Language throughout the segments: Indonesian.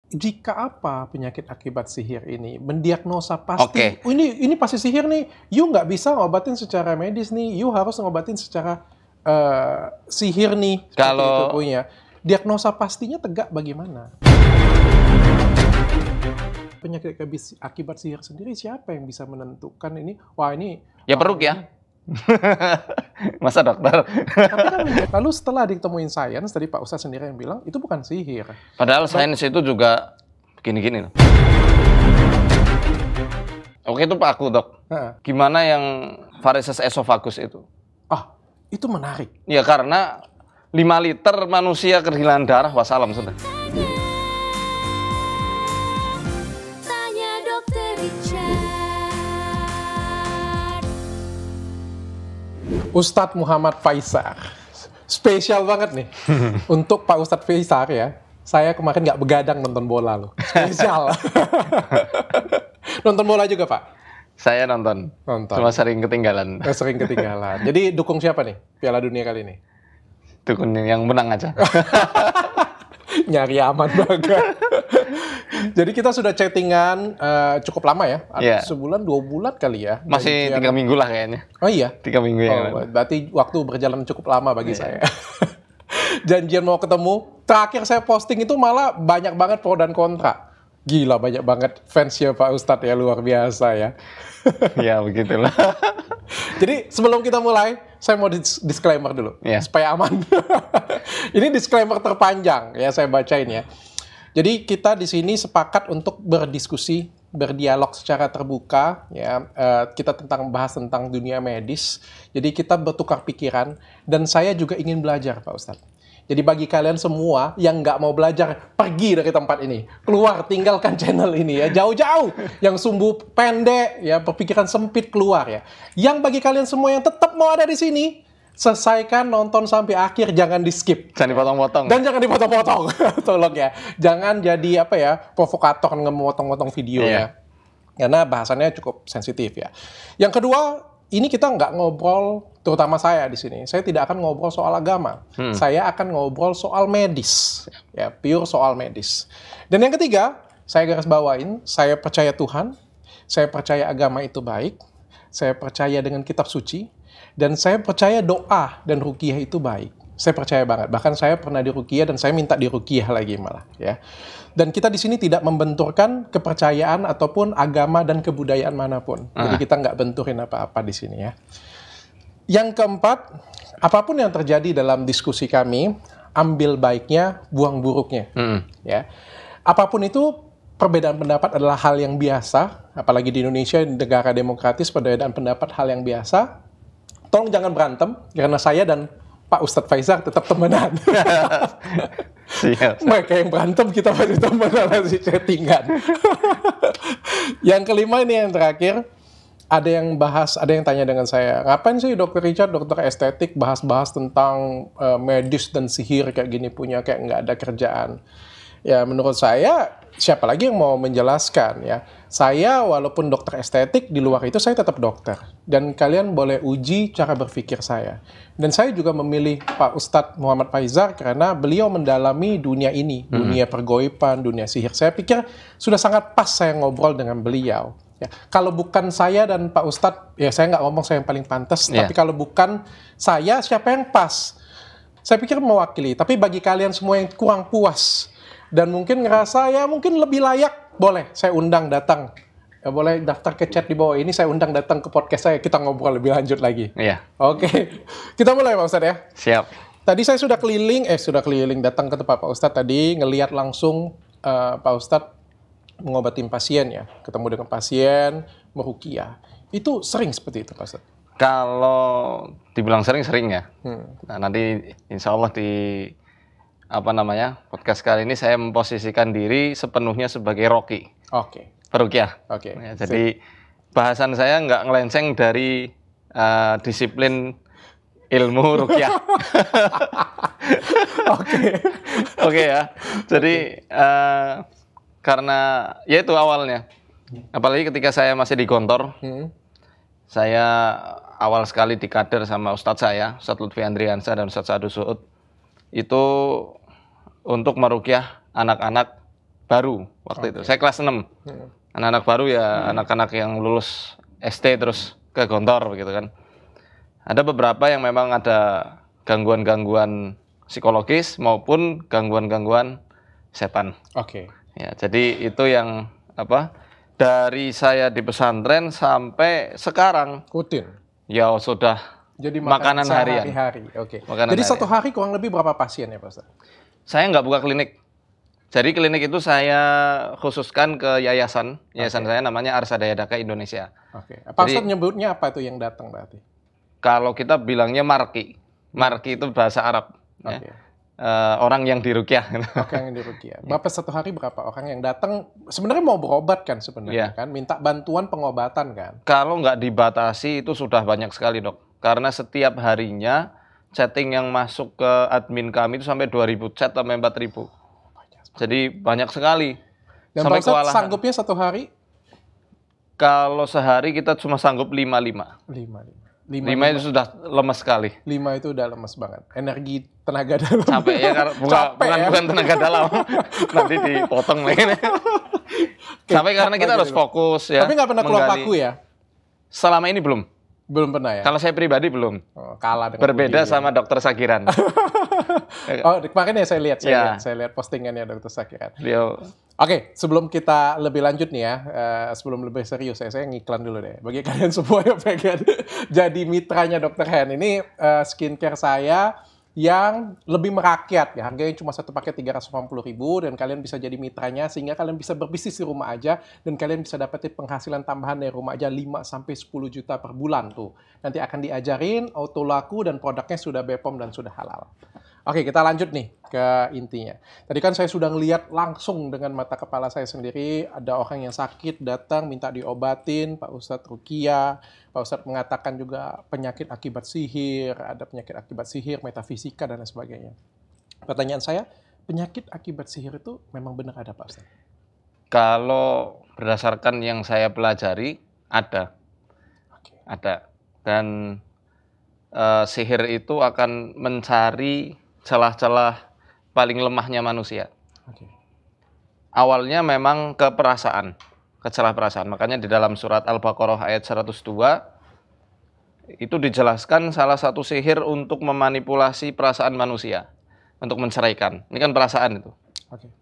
jika apa penyakit akibat sihir ini? Mendiagnosa pasti, Oke. Ini pasti sihir nih. You nggak bisa ngobatin secara medis nih. You harus ngobatin secara sihir nih. Seperti Kalau- itu punya. Diagnosa pastinya tegak bagaimana? Penyakit akibat sihir sendiri siapa yang bisa menentukan ini? Wah ini... Ya peruqyah. Masa dokter? Tapi kan, lalu setelah ditemuin sains, tadi Pak Ustadz sendiri yang bilang, itu bukan sihir. Padahal sains itu juga gini-gini loh. Oke, itu Pak aku, Dok. Nah, Gimana yang varises esophagus itu? itu menarik. Ya karena 5 liter manusia kehilangan darah, wassalam sudah. Tanya Dokter Richard. Ustadz Muhammad Faisar. Spesial banget nih. Untuk Pak Ustadz Faisar ya. Saya kemarin nggak begadang nonton bola loh. Spesial. Nonton bola juga Pak? Saya nonton. Cuma sering ketinggalan. Sering ketinggalan. Jadi dukung siapa nih Piala Dunia kali ini? Dukung yang menang aja. Nyari aman banget. Jadi kita sudah chattingan cukup lama ya. Iya. Sebulan, 2 bulan kali ya. Masih 3 minggu lah kayaknya. Oh iya? 3 minggu yang lalu. Berarti waktu berjalan cukup lama bagi saya. Janjian mau ketemu. Terakhir saya posting itu malah banyak banget pro dan kontra. Gila, banyak banget fansnya Pak Ustadz ya, luar biasa ya. Ya begitulah. Jadi sebelum kita mulai, saya mau disclaimer dulu, supaya aman. Ini disclaimer terpanjang ya, saya bacain ya. Jadi kita di sini sepakat untuk berdiskusi, berdialog secara terbuka ya. Kita bahas tentang dunia medis. Jadi kita bertukar pikiran dan saya juga ingin belajar Pak Ustadz. Jadi bagi kalian semua yang nggak mau belajar, pergi dari tempat ini. Keluar, tinggalkan channel ini ya. Jauh-jauh. Yang sumbu pendek, ya berpikiran sempit keluar ya. Yang bagi kalian semua yang tetap mau ada di sini, selesaikan nonton sampai akhir, jangan di-skip. Jangan dipotong-potong. Dan jangan dipotong-potong. Tolong ya. Jangan jadi provokator ngemotong-motong video ya. Karena bahasannya cukup sensitif ya. Yang kedua, ini kita nggak ngobrol, terutama saya di sini. Saya tidak akan ngobrol soal agama. Saya akan ngobrol soal medis, ya, pure soal medis. Dan yang ketiga, saya garis bawain, saya percaya Tuhan, saya percaya agama itu baik, saya percaya dengan kitab suci, dan saya percaya doa dan ruqyah itu baik. Saya percaya banget. Bahkan saya pernah diruqyah dan saya minta diruqyah lagi malah, ya. Dan kita di sini tidak membenturkan kepercayaan ataupun agama dan kebudayaan manapun. Jadi kita nggak benturin apa-apa di sini ya. Yang keempat, apapun yang terjadi dalam diskusi kami, ambil baiknya, buang buruknya. Ya. Apapun itu, perbedaan pendapat adalah hal yang biasa. Apalagi di Indonesia, negara demokratis, perbedaan pendapat hal yang biasa. Tolong jangan berantem, karena saya dan Pak Ustadz Faisar tetap temenan. Siap. Mereka yang berantem, kita masih temenan, masih chattingan. Yang kelima ini yang terakhir, ada yang tanya dengan saya, ngapain sih Dokter Richard, dokter estetik, bahas-bahas tentang medis dan sihir kayak gini, punya kayak nggak ada kerjaan. Ya menurut saya, siapa lagi yang mau menjelaskan ya. Saya walaupun dokter estetik, di luar itu saya tetap dokter. Dan kalian boleh uji cara berpikir saya. Dan saya juga memilih Pak Ustadz Muhammad Faisar karena beliau mendalami dunia ini, dunia pergoipan, dunia sihir. Saya pikir sudah sangat pas saya ngobrol dengan beliau. Ya, kalau bukan saya dan Pak Ustadz, ya saya nggak ngomong saya yang paling pantas, tapi kalau bukan saya, siapa yang pas? Saya pikir mewakili, tapi bagi kalian semua yang kurang puas, dan mungkin ngerasa ya mungkin lebih layak, boleh saya undang datang. Ya, boleh daftar ke chat di bawah ini, saya undang datang ke podcast saya, kita ngobrol lebih lanjut lagi. Iya. Oke, kita mulai Pak Ustadz ya. Siap. Tadi saya sudah keliling datang ke tempat Pak Ustadz tadi, ngelihat langsung Pak Ustadz mengobatin pasien ya, ketemu dengan pasien, meruqyah. Itu sering seperti itu Pak Ustadz? Kalau dibilang sering-sering ya. Nah, nanti insya Allah di podcast kali ini saya memposisikan diri sepenuhnya sebagai roki. Oke. Peruqyah. Oke. Ya, jadi bahasan saya nggak ngelenceng dari disiplin ilmu ruqyah. Oke ya. Jadi karena ya itu awalnya. Apalagi ketika saya masih di Gontor, saya awal sekali dikader sama Ustadz saya, Ustadz Lutfi Andriansyah dan Ustadz Sa'adu Su'ud, itu untuk meruqyah anak-anak baru waktu itu. Saya kelas 6. Anak-anak baru ya anak-anak yang lulus SD terus ke Gontor begitu kan. Ada beberapa yang memang ada gangguan-gangguan psikologis maupun gangguan-gangguan setan. Oke. Ya, jadi itu yang apa? Dari saya di pesantren sampai sekarang Rutin. ya sudah Jadi makanan harian. sehari-hari. Oke. Makanan Jadi harian. satu hari kurang lebih berapa pasien ya Pak Ustaz? Saya nggak buka klinik. Jadi klinik itu saya khususkan ke yayasan. Yayasan saya namanya Arsadaya Daka Indonesia. Oke. Pak Jadi- Ustaz nyebutnya apa itu yang datang berarti? Kalau kita bilangnya marki. Marki itu bahasa Arab. Ya. Oke. Orang yang diruqyah. Oke, yang di Rukia. Berapa satu hari berapa orang yang datang? Sebenarnya mau berobat kan sebenarnya Iya. kan, minta bantuan pengobatan kan. Kalau nggak dibatasi itu sudah banyak sekali dok. Karena setiap harinya chatting yang masuk ke admin kami itu sampai 2.000 chat sampai 4.000. Jadi banyak sekali. Dan Sampai Pak Ustaz kewalahan. sanggupnya satu hari Kalau sehari kita cuma sanggup 5. 5. 5 itu sudah lemas sekali. 5 itu udah lemes banget. Energi tenaga dalam. Capek ya karena Capek ya. bukan tenaga dalam. Nanti dipotong lagi. Sampai karena kita harus fokus ya. Tapi nggak pernah keluar menggali. paku ya? Selama ini belum. Belum pernah ya? Kalau saya pribadi belum. Oh, kalah dengan Berbeda Budi. sama dokter Sakiran. Oh, kemarin ya saya lihat, Iya. saya lihat postingannya Dr. Sakiran. Beliau Oke, sebelum kita lebih lanjut nih ya, sebelum lebih serius saya ngiklan dulu deh. Bagi kalian semua yang pengen jadi mitranya Dr. Hen, ini skincare saya yang lebih merakyat ya, harganya cuma satu paket 380.000 dan kalian bisa jadi mitranya sehingga kalian bisa berbisnis di rumah aja dan kalian bisa dapetin penghasilan tambahan dari rumah aja 5 sampai 10 juta per bulan tuh. Nanti akan diajarin auto laku dan produknya sudah BPOM dan sudah halal. Oke, kita lanjut nih ke intinya. Tadi kan saya sudah ngeliat langsung dengan mata kepala saya sendiri, ada orang yang sakit datang minta diobatin, Pak Ustadz Rukia, Pak Ustadz mengatakan juga penyakit akibat sihir, ada penyakit akibat sihir, metafisika, dan lain sebagainya. Pertanyaan saya, penyakit akibat sihir itu memang benar ada Pak Ustadz? kalau berdasarkan yang saya pelajari ada. Oke. Ada. Dan sihir itu akan mencari celah-celah paling lemahnya manusia. Oke. Awalnya memang ke perasaan, ke celah perasaan. Makanya di dalam surat Al-Baqarah ayat 102 itu dijelaskan salah satu sihir untuk memanipulasi perasaan manusia, untuk menceraikan. Ini kan perasaan itu. Oke.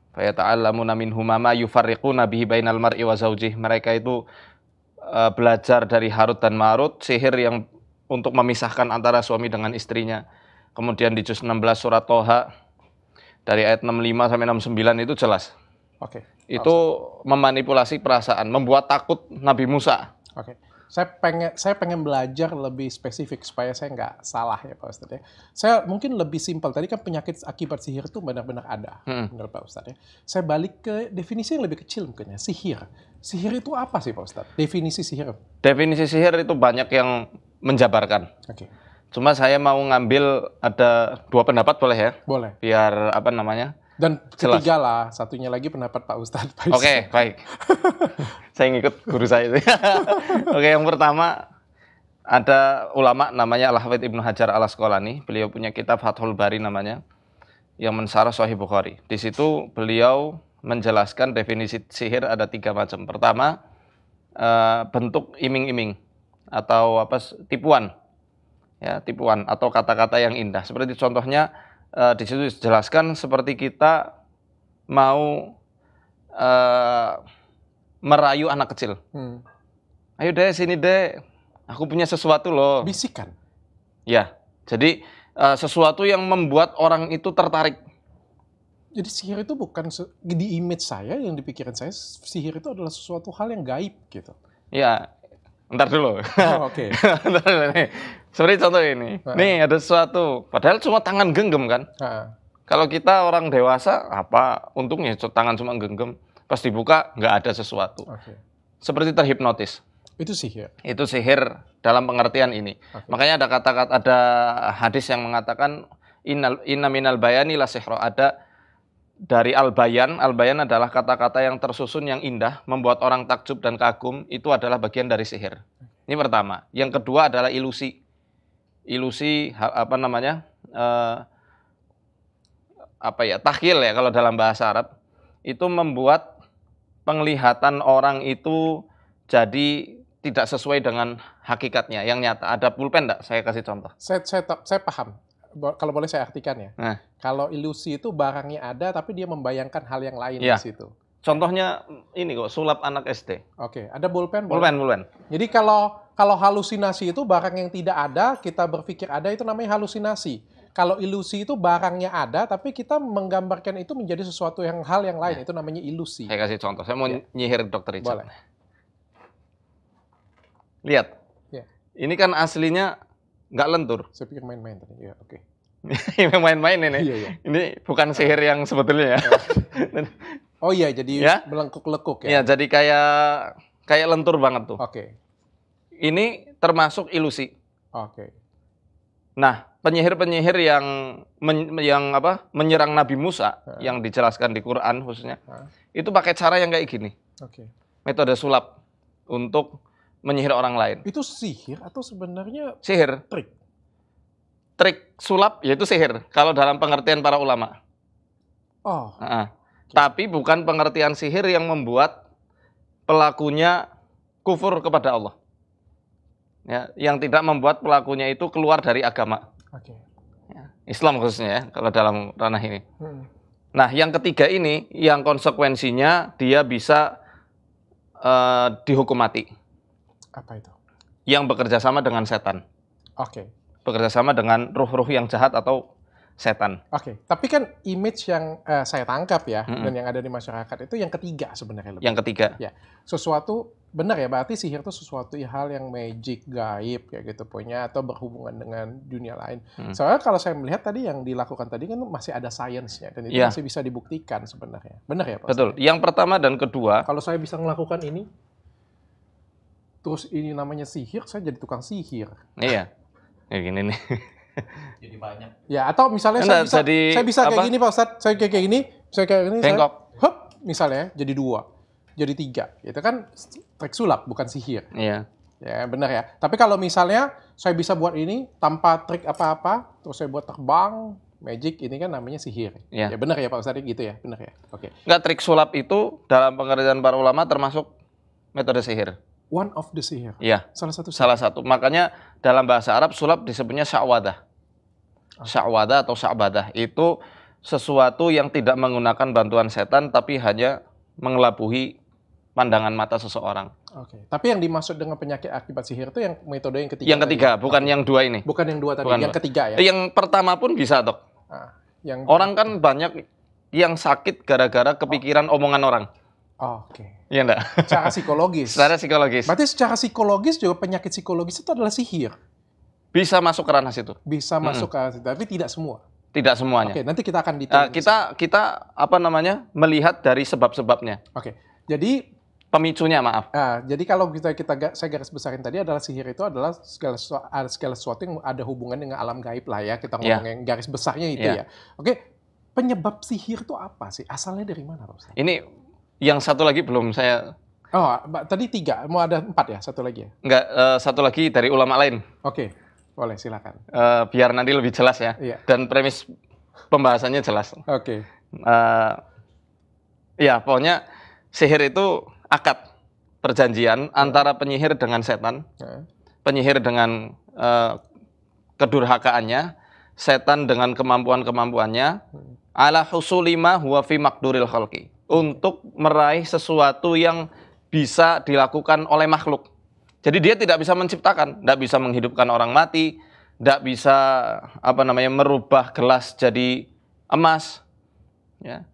Fa yata'allamuna minhuma ma yufarriquna bihi bainal mar'i wa zaujih. Mereka itu belajar dari Harut dan Marut, sihir yang untuk memisahkan antara suami dengan istrinya. Kemudian di juz 16 surat Toha dari ayat 65 sampai 69 itu jelas. Oke. Itu memanipulasi perasaan, membuat takut Nabi Musa. Oke. Saya pengen belajar lebih spesifik supaya saya nggak salah ya Pak Ustadz ya. Saya mungkin lebih simpel. Tadi kan penyakit akibat sihir itu benar-benar ada menurut Pak Ustadz ya. Saya balik ke definisi yang lebih kecil mungkin ya. Sihir. Sihir itu apa sih Pak Ustadz? Definisi sihir. Definisi sihir itu banyak yang menjabarkan. Oke. Cuma saya mau ngambil ada 2 pendapat boleh ya? Boleh. Biar apa namanya? Dan Jelas. ketiga lah, satunya lagi pendapat Pak Ustadz. Pak Oke, baik. Saya ngikut guru saya itu. Oke, yang pertama ada ulama namanya Al-Hafidz Ibnu Hajar Al-Asqalani. Beliau punya kitab Fathul Bari namanya yang mensyarah Sahih Bukhari. Di situ beliau menjelaskan definisi sihir ada 3 macam. Pertama, bentuk iming-iming atau tipuan. Ya, tipuan atau kata-kata yang indah. Seperti contohnya di situ dijelaskan seperti kita mau merayu anak kecil. Ayo deh sini deh, aku punya sesuatu loh. Bisikan. Ya, jadi sesuatu yang membuat orang itu tertarik. Jadi sihir itu bukan di image saya, yang dipikirin saya, sihir itu adalah sesuatu hal yang gaib gitu. Ya, ntar dulu. Oh, oke. Ntar dulu nih. Seperti contoh ini. Nih ada sesuatu, padahal cuma tangan genggam kan. Kalau kita orang dewasa, apa untungnya tangan cuma genggam, pas dibuka nggak ada sesuatu. Oke. Seperti terhipnotis. Itu sihir. Itu sihir dalam pengertian ini. Makanya ada kata-kata, ada hadis yang mengatakan inna minal bayani la sihra. Ada dari al-bayan adalah kata-kata yang tersusun yang indah, membuat orang takjub dan kagum, itu adalah bagian dari sihir. Ini pertama. Yang kedua adalah ilusi. Ilusi takhil ya kalau dalam bahasa Arab. itu membuat penglihatan orang itu jadi tidak sesuai dengan hakikatnya yang nyata. Ada pulpen enggak? Saya kasih contoh. Saya paham. Kalau boleh saya artikan ya. Nah, Kalau ilusi itu barangnya ada tapi dia membayangkan hal yang lain Iya. di situ. contohnya ini kok, sulap anak SD. Oke, ada pulpen? Boleh? Pulpen. Jadi kalau halusinasi itu barang yang tidak ada, kita berpikir ada, itu namanya halusinasi. Kalau ilusi itu barangnya ada, tapi kita menggambarkan itu menjadi sesuatu hal yang lain, itu namanya ilusi. Saya kasih contoh. Saya mau Iya. nyihir Dr. Richard. Boleh. Lihat. Iya. Ini kan aslinya nggak lentur. Saya pikir main-main tadi. Ya, oke. Main-main ini. Iya. Ini bukan sihir yang sebetulnya ya. Oh iya, jadi Ya? melengkuk-lekuk Ya, ya. jadi kayak lentur banget tuh. Oke. Ini termasuk ilusi. Oke. Nah, penyihir-penyihir yang menyerang Nabi Musa yang dijelaskan di Quran khususnya, itu pakai cara yang kayak gini. Oke. Metode sulap untuk menyihir orang lain. Itu sihir atau sebenarnya Sihir, trik? trik sulap yaitu sihir kalau dalam pengertian para ulama. Oh, Tapi bukan pengertian sihir yang membuat pelakunya kufur kepada Allah. Ya, yang tidak membuat pelakunya itu keluar dari agama. oke. Ya, Islam khususnya ya, kalau dalam ranah ini. Hmm. Nah, yang ketiga ini, yang konsekuensinya dia bisa dihukum mati. Apa itu? Yang bekerja sama dengan setan. Oke. Bekerja sama dengan ruh-ruh yang jahat atau setan. Oke, tapi kan image yang saya tangkap ya, dan yang ada di masyarakat itu yang ketiga sebenarnya lebih. Yang ketiga. Ya, sesuatu benar ya, berarti sihir itu sesuatu hal yang magic, gaib kayak gitu punya atau berhubungan dengan dunia lain. Soalnya kalau saya melihat tadi yang dilakukan tadi kan masih ada sainsnya dan itu Iya. masih bisa dibuktikan sebenarnya. Benar ya, Pak? Betul. Yang pertama dan kedua, Kalau saya bisa melakukan ini, terus ini namanya sihir, saya jadi tukang sihir. iya. Kayak gini nih. Ya, atau misalnya Enggak, jadi saya bisa kayak apa? gini Pak Ustadz, saya kayak gini, Bengkok. hop, misalnya jadi 2, jadi 3. Itu kan trik sulap, bukan sihir. Iya. Ya, benar ya. Tapi kalau misalnya saya bisa buat ini tanpa trik apa-apa, terus saya buat terbang, magic, ini kan namanya sihir. Iya. Ya benar ya Pak Ustadz, gitu ya, benar ya. Oke. Enggak, trik sulap itu dalam pengertian para ulama termasuk metode sihir. One of the sihir. Iya. Salah satu sihir. Salah satu. Makanya dalam bahasa Arab sulap disebutnya sya'wadah. Sya'wadah atau sya'badah itu sesuatu yang tidak menggunakan bantuan setan tapi hanya mengelabuhi pandangan mata seseorang. Oke. Tapi yang dimaksud dengan penyakit akibat sihir itu yang metode yang ketiga. Yang ketiga, tadi. bukan yang dua ini. Bukan yang 2 tadi, Bukan yang dua. ketiga ya. Yang pertama pun bisa, Dok. Yang Orang kan banyak yang sakit gara-gara kepikiran omongan orang. Oke. Iya enggak? Secara psikologis. Secara psikologis. Berarti secara psikologis juga penyakit psikologis itu adalah sihir. Bisa masuk ke ranah situ. Bisa masuk ke situ, tapi tidak semua. Tidak semuanya. Oke, nanti kita akan detail. Kita melihat dari sebab-sebabnya. Oke. Jadi Pemicunya, maaf. jadi kalau saya garis besarin tadi adalah sihir itu adalah segala sesuatu yang ada hubungan dengan alam gaib lah ya. Kita Iya. ngomongin garis besarnya itu Iya. ya. Oke. Penyebab sihir itu apa sih? Asalnya dari mana, Pak Ustaz? Ini yang satu lagi belum saya... Oh, tadi 3, mau ada 4 ya? Satu lagi ya? Enggak, satu lagi dari ulama lain. Oke, boleh silakan. Biar nanti lebih jelas ya. Iya. Dan premis pembahasannya jelas. Oke. Ya, pokoknya sihir itu akad perjanjian antara penyihir dengan setan, Nah, penyihir dengan kedurhakaannya, setan dengan kemampuan-kemampuannya, ala husulima huwa fi maqduril khalqi, untuk meraih sesuatu yang bisa dilakukan oleh makhluk. Jadi dia tidak bisa menciptakan, tidak bisa menghidupkan orang mati, tidak bisa merubah gelas jadi emas, ya.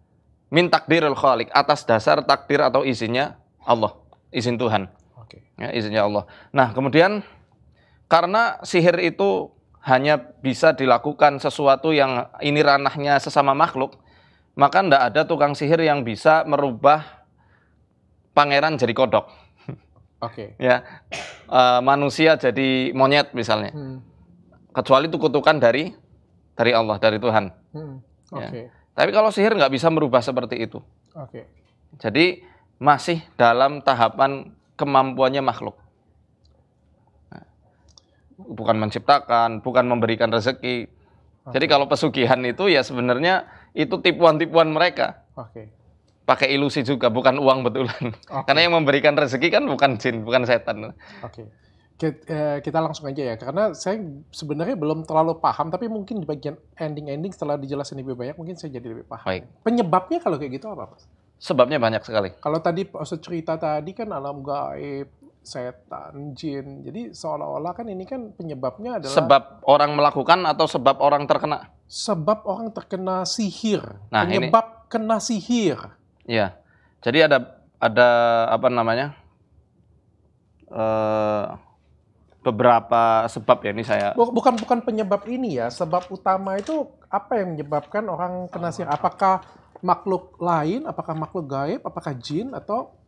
Min takdiril khaliq, atas dasar takdir atau izinnya Allah, izin Tuhan. Oke. Ya, izinnya Allah. Nah, kemudian karena sihir itu hanya bisa dilakukan sesuatu yang ini ranahnya sesama makhluk, maka tidak ada tukang sihir yang bisa merubah pangeran jadi kodok. Oke. Ya, manusia jadi monyet misalnya. Kecuali itu kutukan dari Allah, dari Tuhan. Oke. Tapi kalau sihir nggak bisa merubah seperti itu. Oke. Jadi masih dalam tahapan kemampuannya makhluk. Nah, bukan menciptakan, bukan memberikan rezeki. Jadi kalau pesugihan itu ya sebenarnya itu tipuan-tipuan mereka. Oke. pakai ilusi juga, bukan uang betulan. Karena yang memberikan rezeki kan bukan jin, bukan setan. Oke. Kita langsung aja ya, karena saya sebenarnya belum terlalu paham, tapi mungkin di bagian ending setelah dijelasin lebih banyak, mungkin saya jadi lebih paham. Baik. Penyebabnya kalau kayak gitu apa, Mas? Sebabnya banyak sekali. Kalau tadi Pak Ustadz cerita tadi kan alam gaib, setan, jin, jadi seolah-olah kan ini kan penyebabnya adalah Sebab orang melakukan atau sebab orang terkena? sebab orang terkena sihir, Nah, penyebab kena sihir. Iya. Jadi ada apa namanya? Beberapa sebab ya, ini saya Bukan penyebab ini ya, sebab utama itu apa yang menyebabkan orang kena sihir? Apakah makhluk lain, apakah makhluk gaib, apakah jin atau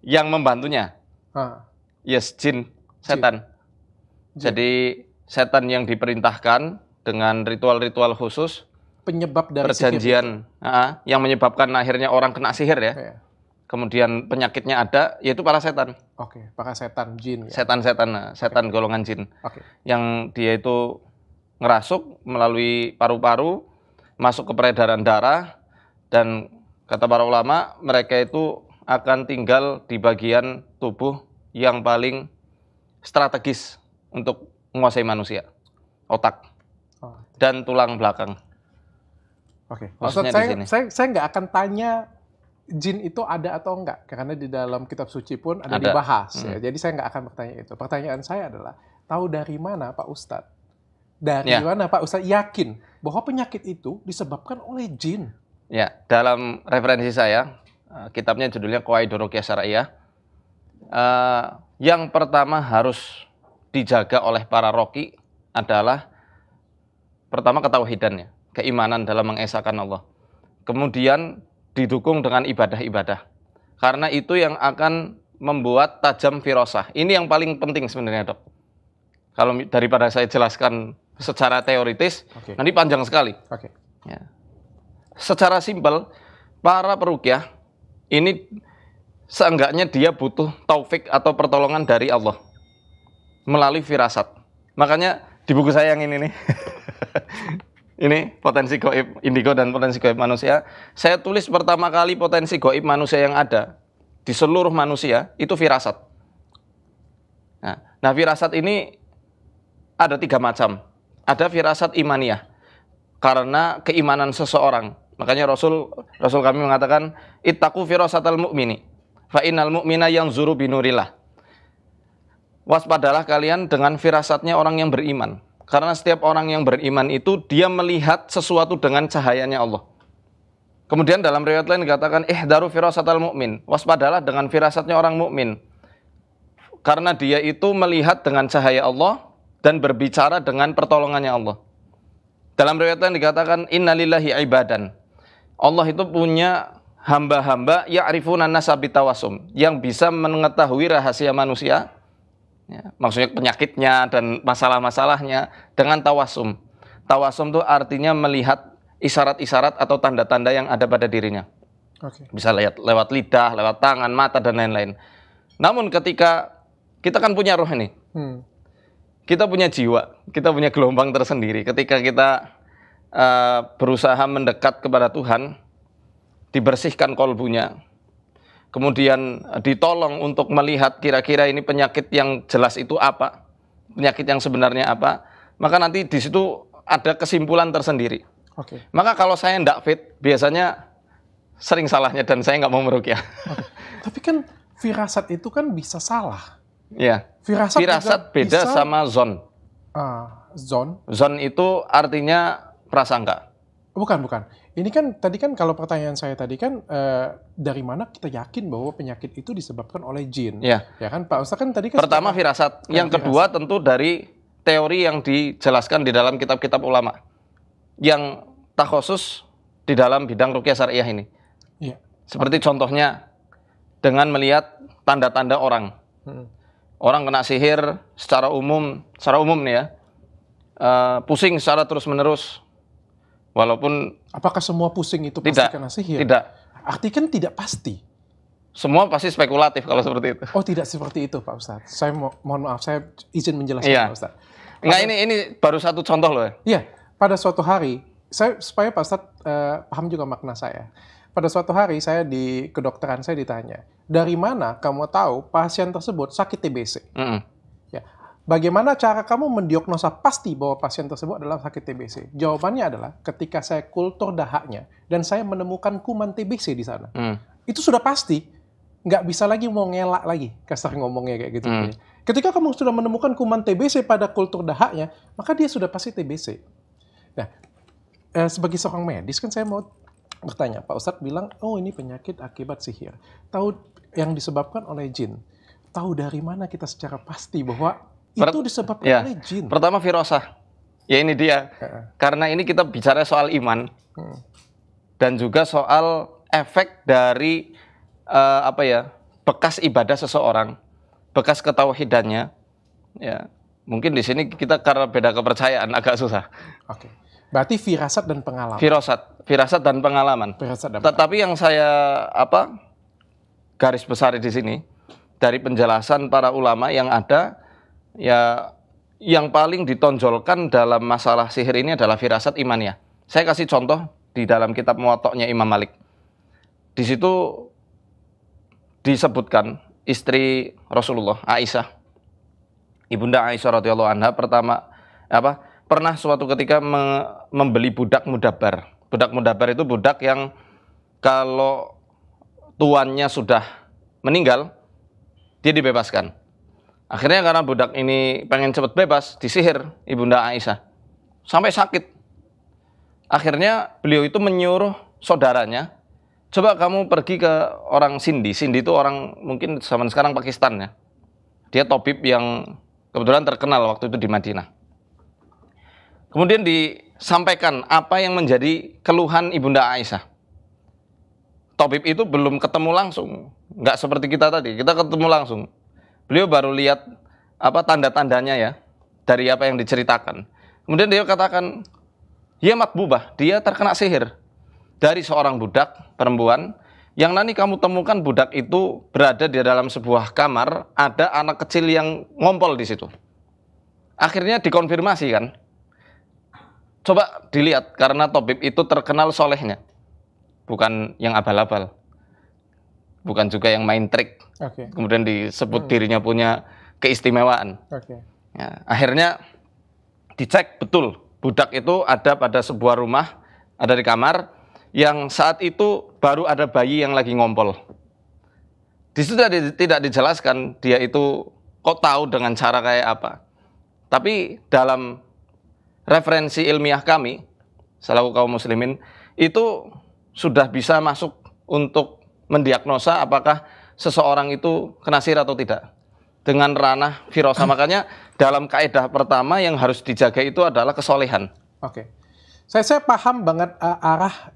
yang membantunya. ah, Yes, jin, setan. Jin. Jadi setan yang diperintahkan dengan ritual-ritual khusus, penyebab dari sihir? perjanjian, yang menyebabkan akhirnya orang kena sihir ya. Oke, Kemudian penyakitnya ada, yaitu para setan. Oke, para setan, jin. Ya? Setan golongan jin. Oke. Yang dia itu ngerasuk melalui paru-paru, masuk ke peredaran darah, dan kata para ulama, mereka itu akan tinggal di bagian tubuh yang paling strategis untuk menguasai manusia. Otak Oh, dan tulang belakang. Oke. Maksudnya Maksud di sini. saya nggak akan tanya jin itu ada atau enggak, karena di dalam kitab suci pun ada Ada. dibahas. Ya. Jadi saya nggak akan bertanya itu. Pertanyaan saya adalah, tahu dari mana Pak Ustadz? Dari Ya. mana Pak Ustadz yakin bahwa penyakit itu disebabkan oleh jin? Ya, dalam referensi saya, kitabnya judulnya Qawaidul Ruqyah Syar'iyyah. Yang pertama harus dijaga oleh para roki adalah pertama ketauhidannya, keimanan dalam mengesahkan Allah. Kemudian didukung dengan ibadah-ibadah. Karena itu yang akan membuat tajam firasah. Ini yang paling penting sebenarnya, Dok. Kalau daripada saya jelaskan secara teoritis, Oke. nanti panjang sekali. Oke. Ya. Secara simpel, para peruqyah ini seenggaknya dia butuh taufik atau pertolongan dari Allah melalui firasat. Makanya di buku saya yang ini nih, ini potensi gaib indigo dan potensi gaib manusia. Saya tulis pertama kali potensi gaib manusia yang ada di seluruh manusia itu firasat. Nah, firasat ini ada 3 macam. Ada firasat imaniyah, karena keimanan seseorang. Makanya Rasul kami mengatakan, ittaqu firasatal mu'mini, fa innal mu'mina yanzuru binurillah. Waspadalah kalian dengan firasatnya orang yang beriman. Karena setiap orang yang beriman itu dia melihat sesuatu dengan cahayanya Allah. Kemudian dalam riwayat lain dikatakan, ihdaru firasatal mu'min. Waspadalah dengan firasatnya orang mukmin. Karena dia itu melihat dengan cahaya Allah dan berbicara dengan pertolongannya Allah. Dalam riwayat lain dikatakan, innalillahi ibadan. Allah itu punya hamba-hamba ya'rifuna nasa bitawasum, yang bisa mengetahui rahasia manusia, ya, maksudnya penyakitnya dan masalah-masalahnya dengan tawasum. Tawasum itu artinya melihat isyarat-isyarat atau tanda-tanda yang ada pada dirinya. Oke. Bisa lihat lewat lidah, lewat tangan, mata, dan lain-lain. Namun ketika kita kan punya roh ini, kita punya jiwa, kita punya gelombang tersendiri. Ketika kita berusaha mendekat kepada Tuhan, dibersihkan kolbunya, kemudian ditolong untuk melihat kira-kira ini penyakit yang jelas itu apa, penyakit yang sebenarnya apa, maka nanti di situ ada kesimpulan tersendiri. Oke. Maka kalau saya ndak fit, biasanya sering salahnya dan saya nggak mau meruqyah. Oke. Tapi kan firasat itu kan bisa salah. Ya. Firasat juga beda bisa- sama zon. Zon. Zon itu artinya prasangka. Bukan. Ini kan tadi kan kalau pertanyaan saya tadi kan dari mana kita yakin bahwa penyakit itu disebabkan oleh jin? Ya. Ya kan Pak Ustaz kan tadi kan Pertama firasat, yang kedua tentu dari teori yang dijelaskan di dalam kitab-kitab ulama yang takhusus di dalam bidang ruqyah syariah ini. Iya. Seperti contohnya dengan melihat tanda-tanda orang. Orang kena sihir secara umum nih ya, pusing secara terus-menerus. Walaupun Apakah semua pusing itu pasti tidak, kena sihir? tidak. Arti kan tidak pasti. Semua pasti spekulatif kalau seperti itu. Oh tidak seperti itu Pak Ustaz. Saya mohon maaf, saya izin menjelaskan Iya. Pak Ustaz. Enggak, ini baru satu contoh loh ya. Iya, pada suatu hari supaya Pak Ustadz paham juga makna saya. Pada suatu hari saya di kedokteran saya ditanya, dari mana kamu tahu pasien tersebut sakit TBC? Ya. Bagaimana cara kamu mendiagnosa pasti bahwa pasien tersebut adalah sakit TBC? Jawabannya adalah ketika saya kultur dahaknya dan saya menemukan kuman TBC di sana. Itu sudah pasti, nggak bisa lagi mau ngelak lagi, kasar ngomongnya kayak gitu. Ketika kamu sudah menemukan kuman TBC pada kultur dahaknya, maka dia sudah pasti TBC. Nah, sebagai seorang medis kan saya mau bertanya, Pak Ustadz bilang, oh ini penyakit akibat sihir. Tahu yang disebabkan oleh jin. Tahu dari mana kita secara pasti bahwa itu disebabkan oleh jin? Pertama firasah. Ya ini dia. Karena ini kita bicara soal iman. Dan juga soal efek dari bekas ibadah seseorang, bekas ketauhidannya. Ya, mungkin di sini kita karena beda kepercayaan agak susah. Oke. Berarti firasat dan pengalaman. Firasat dan pengalaman. Tetapi yang saya garis besar di sini dari penjelasan para ulama yang ada, ya yang paling ditonjolkan dalam masalah sihir ini adalah firasat imaniyah. Saya kasih contoh di dalam kitab Muwatta'nya Imam Malik. Di situ disebutkan istri Rasulullah, Aisyah, Ibunda Aisyah radhiyallahu anha pernah suatu ketika membeli budak mudabar. Budak mudabar itu budak yang kalau tuannya sudah meninggal, dia dibebaskan. Akhirnya karena budak ini pengen cepat bebas, disihir Ibunda Aisyah. Sampai sakit. Akhirnya beliau itu menyuruh saudaranya, coba kamu pergi ke orang Sindi. Sindi itu orang mungkin zaman sekarang Pakistan ya. Dia tabib yang kebetulan terkenal waktu itu di Madinah. Kemudian disampaikan apa yang menjadi keluhan Ibunda Aisyah. Tabib itu belum ketemu langsung, nggak seperti kita tadi. Kita ketemu langsung. Beliau baru lihat tanda-tandanya ya dari apa yang diceritakan. Kemudian dia katakan, ya matbubah, dia terkena sihir dari seorang budak perempuan yang nanti kamu temukan budak itu berada di dalam sebuah kamar, ada anak kecil yang ngompol di situ. Akhirnya dikonfirmasi kan. Coba dilihat, karena tabib itu terkenal solehnya. Bukan yang abal-abal. Bukan juga yang main trik. Kemudian disebut dirinya punya keistimewaan. Ya, akhirnya dicek betul. Budak itu ada pada sebuah rumah, ada di kamar, yang saat itu baru ada bayi yang lagi ngompol. Di situ tidak dijelaskan dia itu kok tahu dengan cara kayak apa. Tapi dalam referensi ilmiah kami, selaku kaum muslimin, itu sudah bisa masuk untuk mendiagnosa apakah seseorang itu kena sihir atau tidak. Dengan ranah firasah. Makanya dalam kaidah pertama yang harus dijaga itu adalah kesolehan. Oke. Saya paham banget arah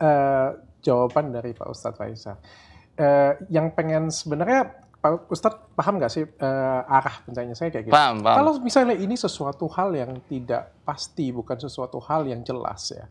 jawaban dari Pak Ustadz Faisal. Yang pengen sebenarnya Pak Ustadz paham nggak sih arah pertanyaan saya kayak gitu? Paham. Kalau misalnya ini sesuatu hal yang tidak pasti, bukan sesuatu hal yang jelas ya,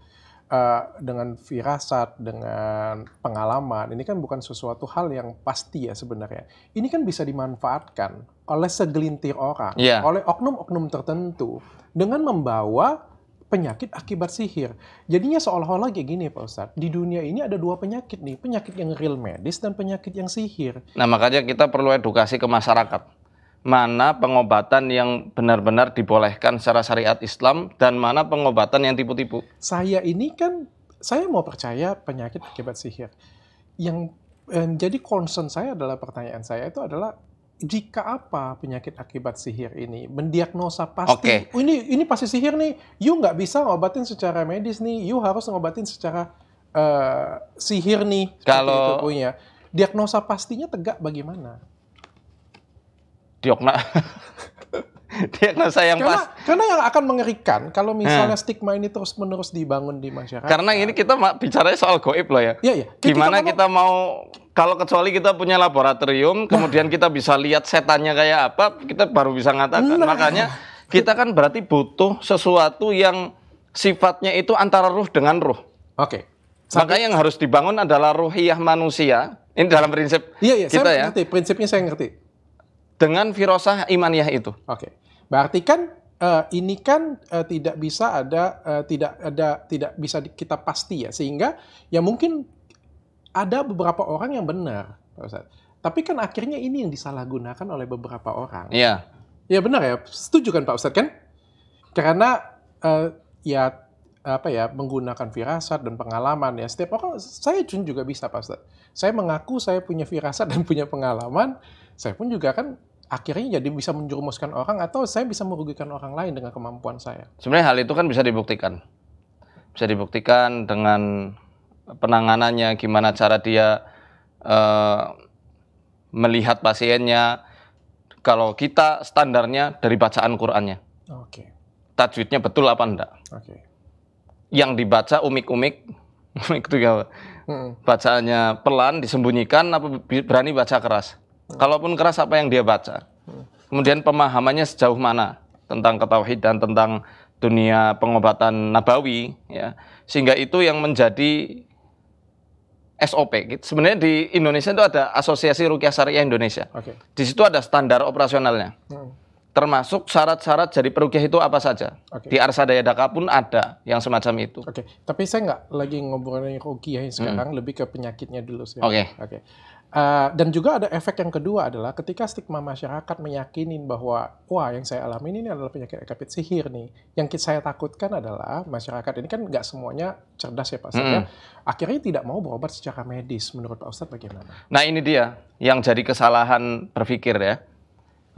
dengan firasat, dengan pengalaman, ini kan bukan sesuatu hal yang pasti ya sebenarnya. Ini kan bisa dimanfaatkan oleh segelintir orang, oleh oknum-oknum tertentu dengan membawa penyakit akibat sihir. Jadinya seolah-olah kayak gini Pak Ustadz, di dunia ini ada dua penyakit nih, penyakit yang real medis dan penyakit yang sihir. Nah makanya kita perlu edukasi ke masyarakat. Mana pengobatan yang benar-benar dibolehkan secara syariat Islam dan mana pengobatan yang tipu-tipu. Saya mau percaya penyakit akibat sihir. Yang jadi concern saya adalah, pertanyaan saya itu adalah, jika apa penyakit akibat sihir ini mendiagnosa pasti, ini pasti sihir nih, you nggak bisa ngobatin secara medis nih, you harus ngobatin secara sihir nih. Kalau itu punya diagnosa pastinya tegak bagaimana? Diagnosa yang pas. Karena yang akan mengerikan kalau misalnya stigma ini terus-menerus dibangun di masyarakat. Karena ini kita bicaranya soal goib loh ya. Iya. Gimana kita mau, kalau kecuali kita punya laboratorium, kemudian kita bisa lihat setannya kayak apa, kita baru bisa ngatakan. Makanya kita kan berarti butuh sesuatu yang sifatnya itu antara ruh dengan ruh. Makanya yang harus dibangun adalah ruhiyah manusia. Ini dalam prinsip kita saya ngerti. Prinsipnya saya ngerti. Dengan firasah imaniyah itu. Berarti kan ini kan tidak bisa tidak bisa kita pasti ya, sehingga ya mungkin ada beberapa orang yang benar, Pak Ustadz. Tapi kan akhirnya ini yang disalahgunakan oleh beberapa orang. Iya. Ya benar ya, setuju kan Pak Ustadz kan? Karena ya apa ya, menggunakan firasat dan pengalaman ya. Setiap orang, saya juga bisa Pak Ustadz. Saya mengaku saya punya firasat dan punya pengalaman, saya pun juga kan akhirnya jadi bisa menjerumuskan orang atau saya bisa merugikan orang lain dengan kemampuan saya. Sebenarnya hal itu kan bisa dibuktikan. Bisa dibuktikan dengan penanganannya, gimana cara dia melihat pasiennya. Kalau kita standarnya dari bacaan Qur'annya. Oke. Tajwidnya betul apa enggak? Oke. Yang dibaca umik-umik, itu ya, bacaannya pelan, disembunyikan, apa berani baca keras. Kalaupun keras, apa yang dia baca. Kemudian pemahamannya sejauh mana tentang ketauhidan, tentang dunia pengobatan nabawi, ya, sehingga itu yang menjadi SOP. Sebenarnya di Indonesia itu ada Asosiasi Ruqyah Syariah Indonesia. Oke. Di situ ada standar operasionalnya. Termasuk syarat-syarat jadi peruqyah itu apa saja. Oke. Di Arsadaya Daka pun ada yang semacam itu. Oke, tapi saya nggak lagi ngobrolin ruqyah sekarang, lebih ke penyakitnya dulu sih. Oke. Oke. Dan juga ada efek yang kedua adalah ketika stigma masyarakat meyakinin bahwa wah yang saya alami ini adalah penyakit akapit sihir nih. Yang saya takutkan adalah masyarakat ini kan nggak semuanya cerdas ya Pak Ustadz ya. Akhirnya tidak mau berobat secara medis. Menurut Pak Ustadz bagaimana? Nah ini dia yang jadi kesalahan berpikir ya.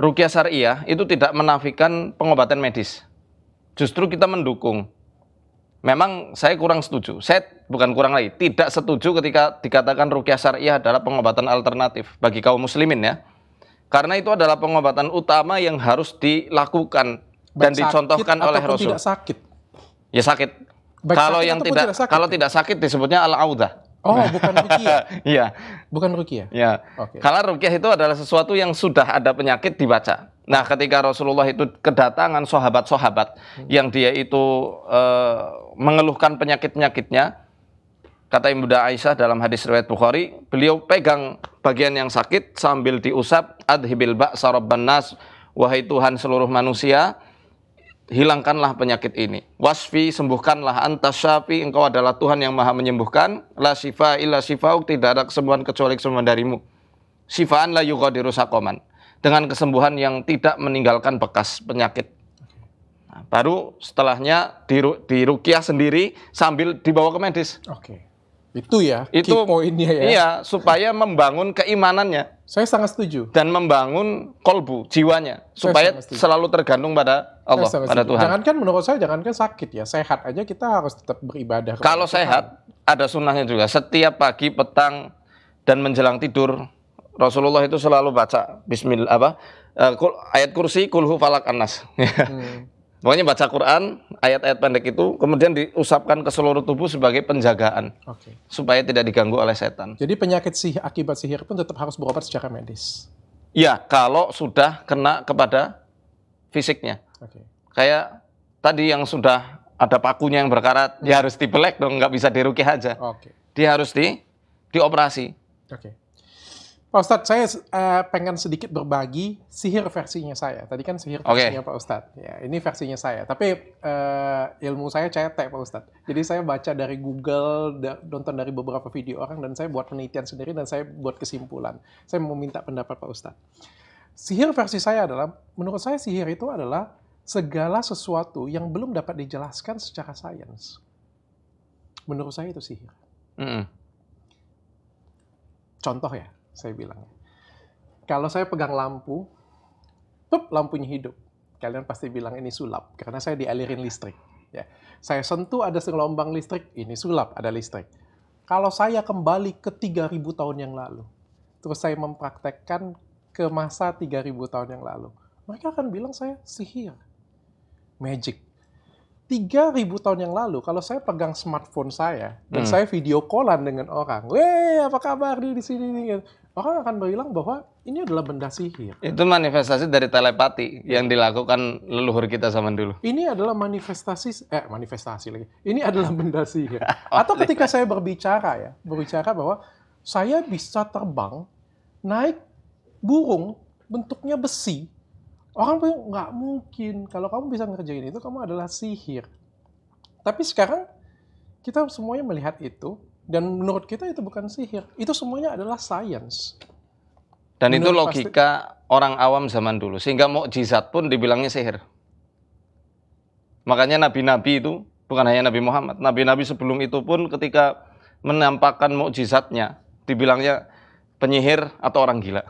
Ruqyah Syariah itu tidak menafikan pengobatan medis. Justru kita mendukung. Memang saya kurang setuju. Saya bukan kurang lagi, tidak setuju ketika dikatakan Ruqyah Syariah adalah pengobatan alternatif bagi kaum muslimin ya. Karena itu adalah pengobatan utama yang harus dilakukan dan dicontohkan oleh Rasul. Tidak sakit. Ya sakit. Baik Kalau sakit yang ataupun tidak tidak sakit. kalau tidak sakit disebutnya al-audah. Oh, bukan ruqyah. Iya. Bukan ruqyah. Ya. Oke. Karena ruqyah itu adalah sesuatu yang sudah ada penyakit dibaca. Nah, ketika Rasulullah itu kedatangan sahabat-sahabat yang dia itu mengeluhkan penyakit-penyakitnya, kata Ibunda Aisyah dalam hadis riwayat Bukhari, beliau pegang bagian yang sakit sambil diusap, adhibil ba'sa rabban nas, wahai Tuhan seluruh manusia, hilangkanlah penyakit ini. Wasfi, sembuhkanlah, antas syafi, engkau adalah Tuhan yang maha menyembuhkan. La syifa illa syifauk, tidak ada kesembuhan kecuali kesembuhan darimu. Syifaan la yughadiru saqaman, dengan kesembuhan yang tidak meninggalkan bekas penyakit. Nah, baru setelahnya diruqyah sendiri sambil dibawa ke medis. Oke. Itu ya, Itu key poinnya ya. Iya, supaya membangun keimanannya Saya sangat setuju. dan membangun kolbu, jiwanya, Saya supaya sangat setuju. selalu tergantung pada Allah, Saya sangat pada setuju. Tuhan. Jangankan menurut saya, jangankan sakit ya, sehat aja kita harus tetap beribadah. kepada Kalau Tuhan. sehat, ada sunnahnya juga. Setiap pagi, petang, dan menjelang tidur, Rasulullah itu selalu baca Bismillah ayat kursi, kulhu falak anas. Pokoknya baca Quran, ayat-ayat pendek itu, kemudian diusapkan ke seluruh tubuh sebagai penjagaan, Oke. supaya tidak diganggu oleh setan. Jadi penyakit akibat sihir pun tetap harus berobat secara medis. Ya, kalau sudah kena kepada fisiknya. Oke. Kayak tadi yang sudah ada pakunya yang berkarat, ya harus dibelek dong, nggak bisa diruqyah aja. Oke. Dia harus dioperasi. Oke. Pak Ustadz, saya pengen sedikit berbagi sihir versinya saya. Tadi kan sihir versinya Pak Ustadz. Ya, ini versinya saya. Tapi ilmu saya cetek Pak Ustadz. Jadi saya baca dari Google, nonton dari beberapa video orang, dan saya buat penelitian sendiri, dan saya buat kesimpulan. Saya mau minta pendapat Pak Ustadz. Sihir versi saya adalah, menurut saya sihir itu adalah segala sesuatu yang belum dapat dijelaskan secara sains. Menurut saya itu sihir. Contoh ya. Saya bilang, kalau saya pegang lampu, lampunya hidup. Kalian pasti bilang ini sulap, karena saya dialirin listrik. Ya. Saya sentuh ada gelombang listrik, ini sulap, ada listrik. Kalau saya kembali ke 3.000 tahun yang lalu, terus saya mempraktekkan ke masa 3.000 tahun yang lalu, mereka akan bilang saya sihir, magic. 3.000 tahun yang lalu, kalau saya pegang smartphone saya, dan saya video callan dengan orang, weh apa kabar di sini, orang akan bilang bahwa ini adalah benda sihir. Itu manifestasi dari telepati yang dilakukan leluhur kita zaman dulu. Ini adalah manifestasi lagi. Ini adalah benda sihir. Atau ketika saya berbicara bahwa saya bisa terbang, naik burung bentuknya besi, Orang bilang, nggak mungkin. Kalau kamu bisa ngerjain itu, kamu adalah sihir. Tapi sekarang kita semuanya melihat itu, dan menurut kita itu bukan sihir. Itu semuanya adalah science. Dan itu Menurut logika orang awam zaman dulu. Sehingga mukjizat pun dibilangnya sihir. Makanya nabi-nabi itu, bukan hanya Nabi Muhammad, nabi-nabi sebelum itu pun ketika menampakkan mukjizatnya, dibilangnya penyihir atau orang gila.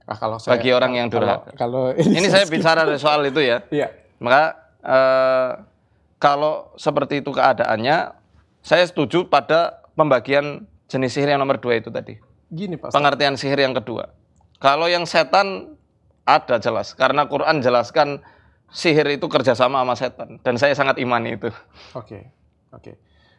Kalau saya, Bagi orang yang durhaka. Kalau Ini saya bicara soal itu ya. Iya. Maka kalau seperti itu keadaannya, saya setuju pada pembagian jenis sihir yang nomor 2 itu tadi. Gini Pak Ustadz. Pengertian sihir yang kedua. Kalau yang setan ada jelas, karena Quran jelaskan sihir itu kerjasama sama setan, dan saya sangat imani itu. Oke.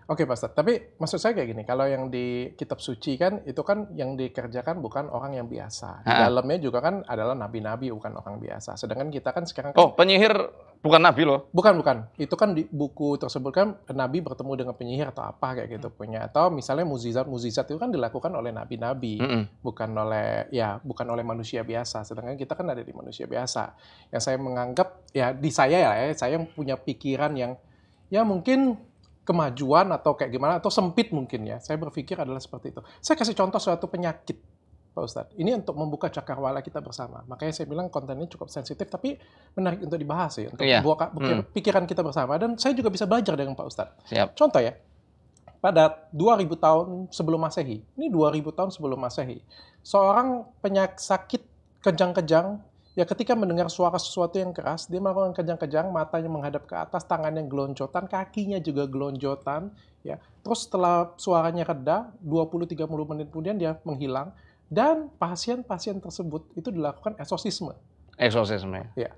Oke Pak Ustadz, tapi maksud saya kayak gini, kalau yang di kitab suci kan, itu kan yang dikerjakan bukan orang yang biasa. Di dalamnya juga kan adalah nabi-nabi, bukan orang biasa. Sedangkan kita kan sekarang kan, Oh, penyihir bukan nabi loh. bukan. Itu kan di buku tersebut kan, nabi bertemu dengan penyihir atau apa kayak gitu punya. Atau misalnya mukjizat itu kan dilakukan oleh nabi-nabi, bukan oleh manusia biasa. Sedangkan kita kan ada di manusia biasa. Yang saya menganggap, ya di saya ya, saya punya pikiran yang, ya mungkin kemajuan atau kayak gimana, atau sempit mungkin ya. Saya berpikir adalah seperti itu. Saya kasih contoh suatu penyakit, Pak Ustadz. Ini untuk membuka cakrawala kita bersama. Makanya saya bilang kontennya cukup sensitif, tapi menarik untuk dibahas ya, untuk membuka pikiran kita bersama. Dan saya juga bisa belajar dengan Pak Ustadz. Siap. Contoh ya, pada 2000 tahun sebelum Masehi, ini 2000 tahun sebelum Masehi, seorang sakit kejang-kejang, ya ketika mendengar suara sesuatu yang keras, dia melakukan kejang-kejang, matanya menghadap ke atas, tangannya gelonjotan, kakinya juga gelonjotan, ya. Terus setelah suaranya reda, 20-30 menit kemudian dia menghilang, dan pasien-pasien tersebut itu dilakukan eksorsisme. Eksorsisme. Ya.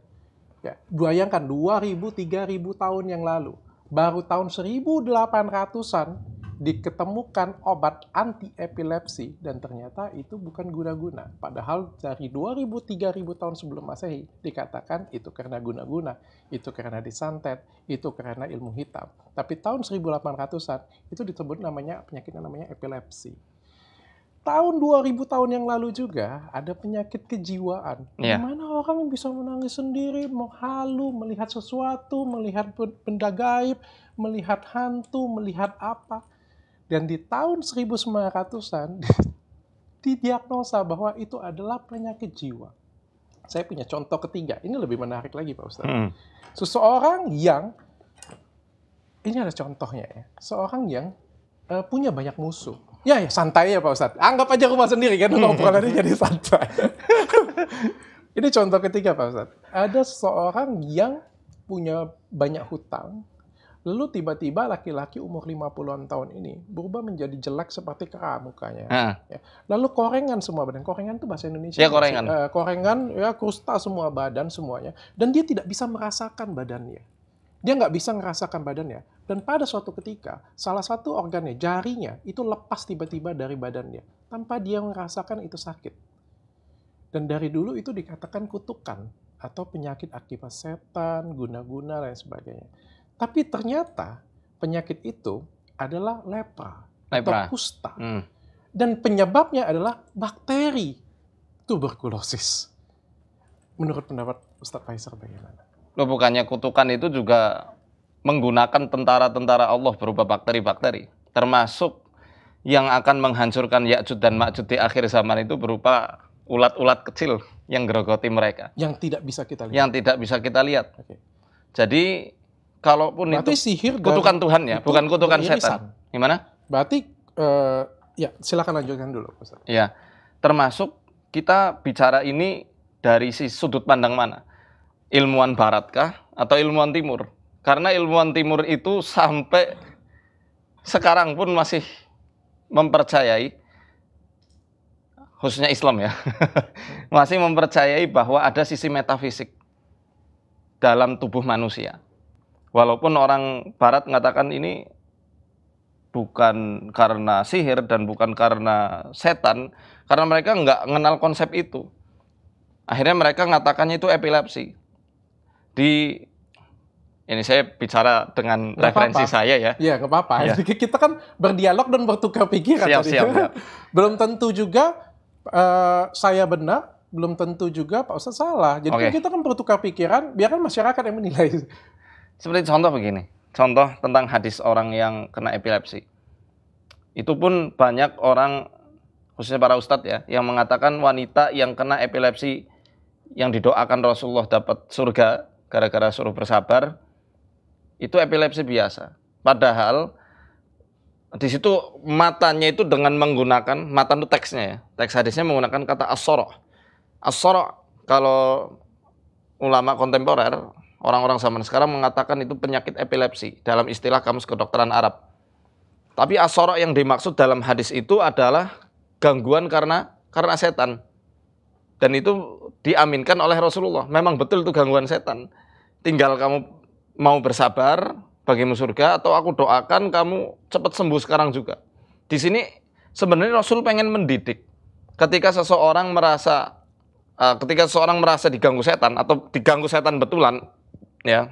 Bayangkan 2000-3000 tahun yang lalu, baru tahun 1800-an diketemukan obat anti epilepsi, dan ternyata itu bukan guna-guna. Padahal dari 2000-3000 tahun sebelum Masehi dikatakan itu karena guna-guna, itu karena disantet, itu karena ilmu hitam. Tapi tahun 1800-an itu disebut penyakitnya namanya epilepsi. Tahun 2000 tahun yang lalu juga ada penyakit kejiwaan. Di mana orang bisa menangis sendiri, menghalu, melihat sesuatu, melihat benda gaib, melihat hantu, melihat apa. Dan di tahun 1900-an didiagnosa bahwa itu adalah penyakit jiwa. Saya punya contoh ketiga. Ini lebih menarik lagi Pak Ustadz. Seseorang yang, ini ada contohnya ya. Seorang yang punya banyak musuh. Ya santai ya Pak Ustadz. Anggap aja rumah sendiri kan, ngobrolannya jadi santai. Ini contoh ketiga Pak Ustadz. Ada seseorang yang punya banyak hutang. Lalu tiba-tiba laki-laki umur 50-an tahun ini berubah menjadi jelek seperti kera mukanya. Ya. Lalu korengan semua badan. Korengan itu bahasa Indonesia. Ya, korengan. Korengan, ya kusta semua badan semuanya. Dan dia tidak bisa merasakan badannya. Dia nggak bisa merasakan badannya. Dan pada suatu ketika, salah satu organnya, jarinya, itu lepas tiba-tiba dari badannya. Tanpa dia merasakan itu sakit. Dan dari dulu itu dikatakan kutukan. Atau penyakit akibat setan, guna-guna, dan sebagainya. Tapi ternyata penyakit itu adalah lepra atau kusta. Dan penyebabnya adalah bakteri tuberkulosis. Menurut pendapat Ustadz Faisal bagaimana? Loh, bukannya kutukan itu juga menggunakan tentara-tentara Allah berupa bakteri-bakteri. Termasuk yang akan menghancurkan Ya'juj dan Ma'juj di akhir zaman itu berupa ulat-ulat kecil yang gerogoti mereka. Yang tidak bisa kita lihat. Yang tidak bisa kita lihat. Jadi kalaupun berarti itu sihir kutukan Tuhan ya, bukan kutukan setan. Gimana? Berarti, ya silakan lanjutkan dulu. Ustaz. Ya, termasuk kita bicara ini dari sudut pandang mana? Ilmuwan Baratkah atau ilmuwan Timur? Karena ilmuwan Timur itu sampai sekarang pun masih mempercayai, khususnya Islam ya, masih mempercayai bahwa ada sisi metafisik dalam tubuh manusia. Walaupun orang Barat mengatakan ini bukan karena sihir dan bukan karena setan, karena mereka nggak mengenal konsep itu. Akhirnya mereka mengatakannya itu epilepsi. Ini saya bicara dengan referensi saya ya. Iya, nggak apa-apa. Ya. Kita kan berdialog dan bertukar pikiran. Siap. Belum tentu juga saya benar, belum tentu juga Pak Ustadz salah. Jadi Oke. kan kita kan perlu tukar pikiran, biarkan masyarakat yang menilai. Seperti contoh begini, contoh tentang hadis orang yang kena epilepsi. Itu pun banyak orang, khususnya para ustadz ya, yang mengatakan wanita yang kena epilepsi yang didoakan Rasulullah dapat surga gara-gara suruh bersabar, itu epilepsi biasa. Padahal di situ matanya itu dengan menggunakan, mata itu teksnya ya, teks hadisnya menggunakan kata as-soro'. As-soro' kalau ulama kontemporer, orang-orang zaman sekarang mengatakan itu penyakit epilepsi dalam istilah kamus kedokteran Arab. Tapi as-soro' yang dimaksud dalam hadis itu adalah gangguan karena setan. Dan itu diaminkan oleh Rasulullah. Memang betul itu gangguan setan. Tinggal kamu mau bersabar, bagimu surga, atau aku doakan kamu cepat sembuh sekarang juga. Di sini sebenarnya Rasul pengen mendidik. Ketika seseorang merasa diganggu setan atau diganggu setan betulan, ya,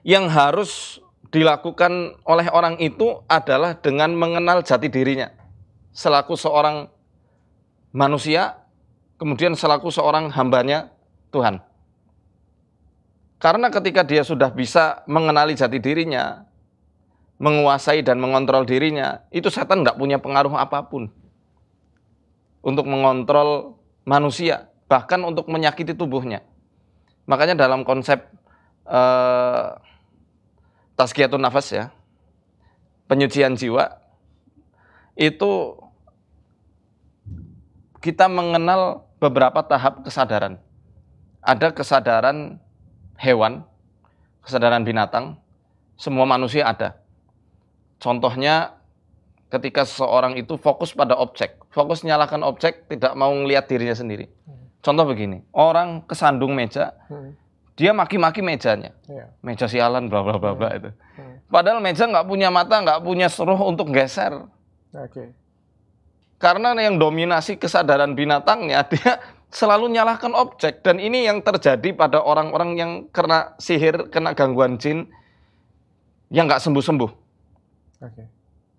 yang harus dilakukan oleh orang itu adalah dengan mengenal jati dirinya selaku seorang manusia, kemudian selaku seorang hambanya Tuhan. Karena ketika dia sudah bisa mengenali jati dirinya, menguasai dan mengontrol dirinya, itu setan nggak punya pengaruh apapun untuk mengontrol manusia, bahkan untuk menyakiti tubuhnya. Makanya dalam konsep tazkiyatun nafas ya, penyucian jiwa, itu kita mengenal beberapa tahap kesadaran. Ada kesadaran hewan, kesadaran binatang, semua manusia ada. Contohnya ketika seseorang itu fokus pada objek, fokus nyalakan objek, tidak mau ngelihat dirinya sendiri. Contoh begini, orang kesandung meja, dia maki-maki mejanya, meja sialan, bla bla bla bla itu. Padahal meja nggak punya mata, nggak punya seruh untuk geser. Karena yang dominasi kesadaran binatangnya, dia selalu nyalahkan objek. Dan ini yang terjadi pada orang-orang yang kena sihir, kena gangguan jin, yang nggak sembuh-sembuh.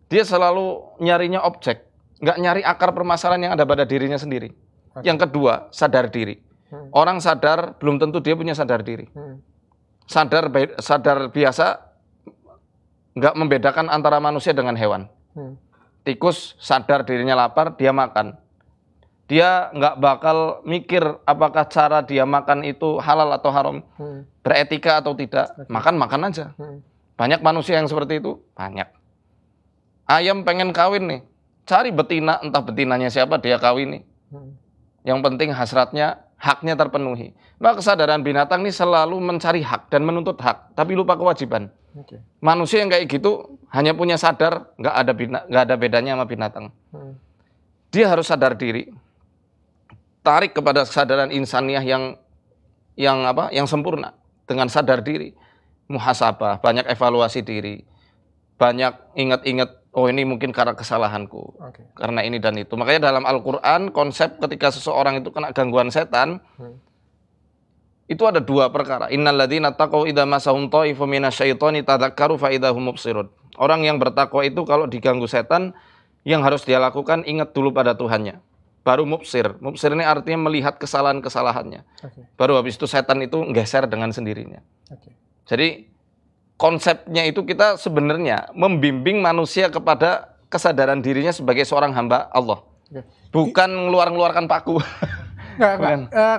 Dia selalu nyarinya objek, nggak nyari akar permasalahan yang ada pada dirinya sendiri. Yang kedua, sadar diri. Orang sadar, belum tentu dia punya sadar diri. Sadar biasa, nggak membedakan antara manusia dengan hewan. Tikus sadar dirinya lapar, dia makan. Dia nggak bakal mikir apakah cara dia makan itu halal atau haram, beretika atau tidak. Makan aja. Banyak manusia yang seperti itu, banyak. Ayam pengen kawin nih, cari betina, entah betinanya siapa, dia kawin nih. Yang penting hasratnya, haknya terpenuhi. Maka kesadaran binatang ini selalu mencari hak dan menuntut hak, tapi lupa kewajiban. Manusia yang kayak gitu hanya punya sadar, nggak ada bedanya sama binatang. Dia harus sadar diri, tarik kepada kesadaran insaniah yang sempurna dengan sadar diri, muhasabah, banyak evaluasi diri, banyak ingat-ingat, oh ini mungkin karena kesalahanku, karena ini dan itu. Makanya dalam Al-Quran konsep ketika seseorang itu kena gangguan setan, itu ada dua perkara. Innalladzina taqaw idza masahum ta'ifun minasyaitoni tadzakkaru fa idza hum mubsirun. Orang yang bertakwa itu kalau diganggu setan, yang harus dia lakukan ingat dulu pada Tuhannya. Baru mubsir. Mubsir ini artinya melihat kesalahan-kesalahannya. Baru habis itu setan itu geser dengan sendirinya. Jadi konsepnya itu kita sebenarnya membimbing manusia kepada kesadaran dirinya sebagai seorang hamba Allah. Bukan ngeluarkan paku.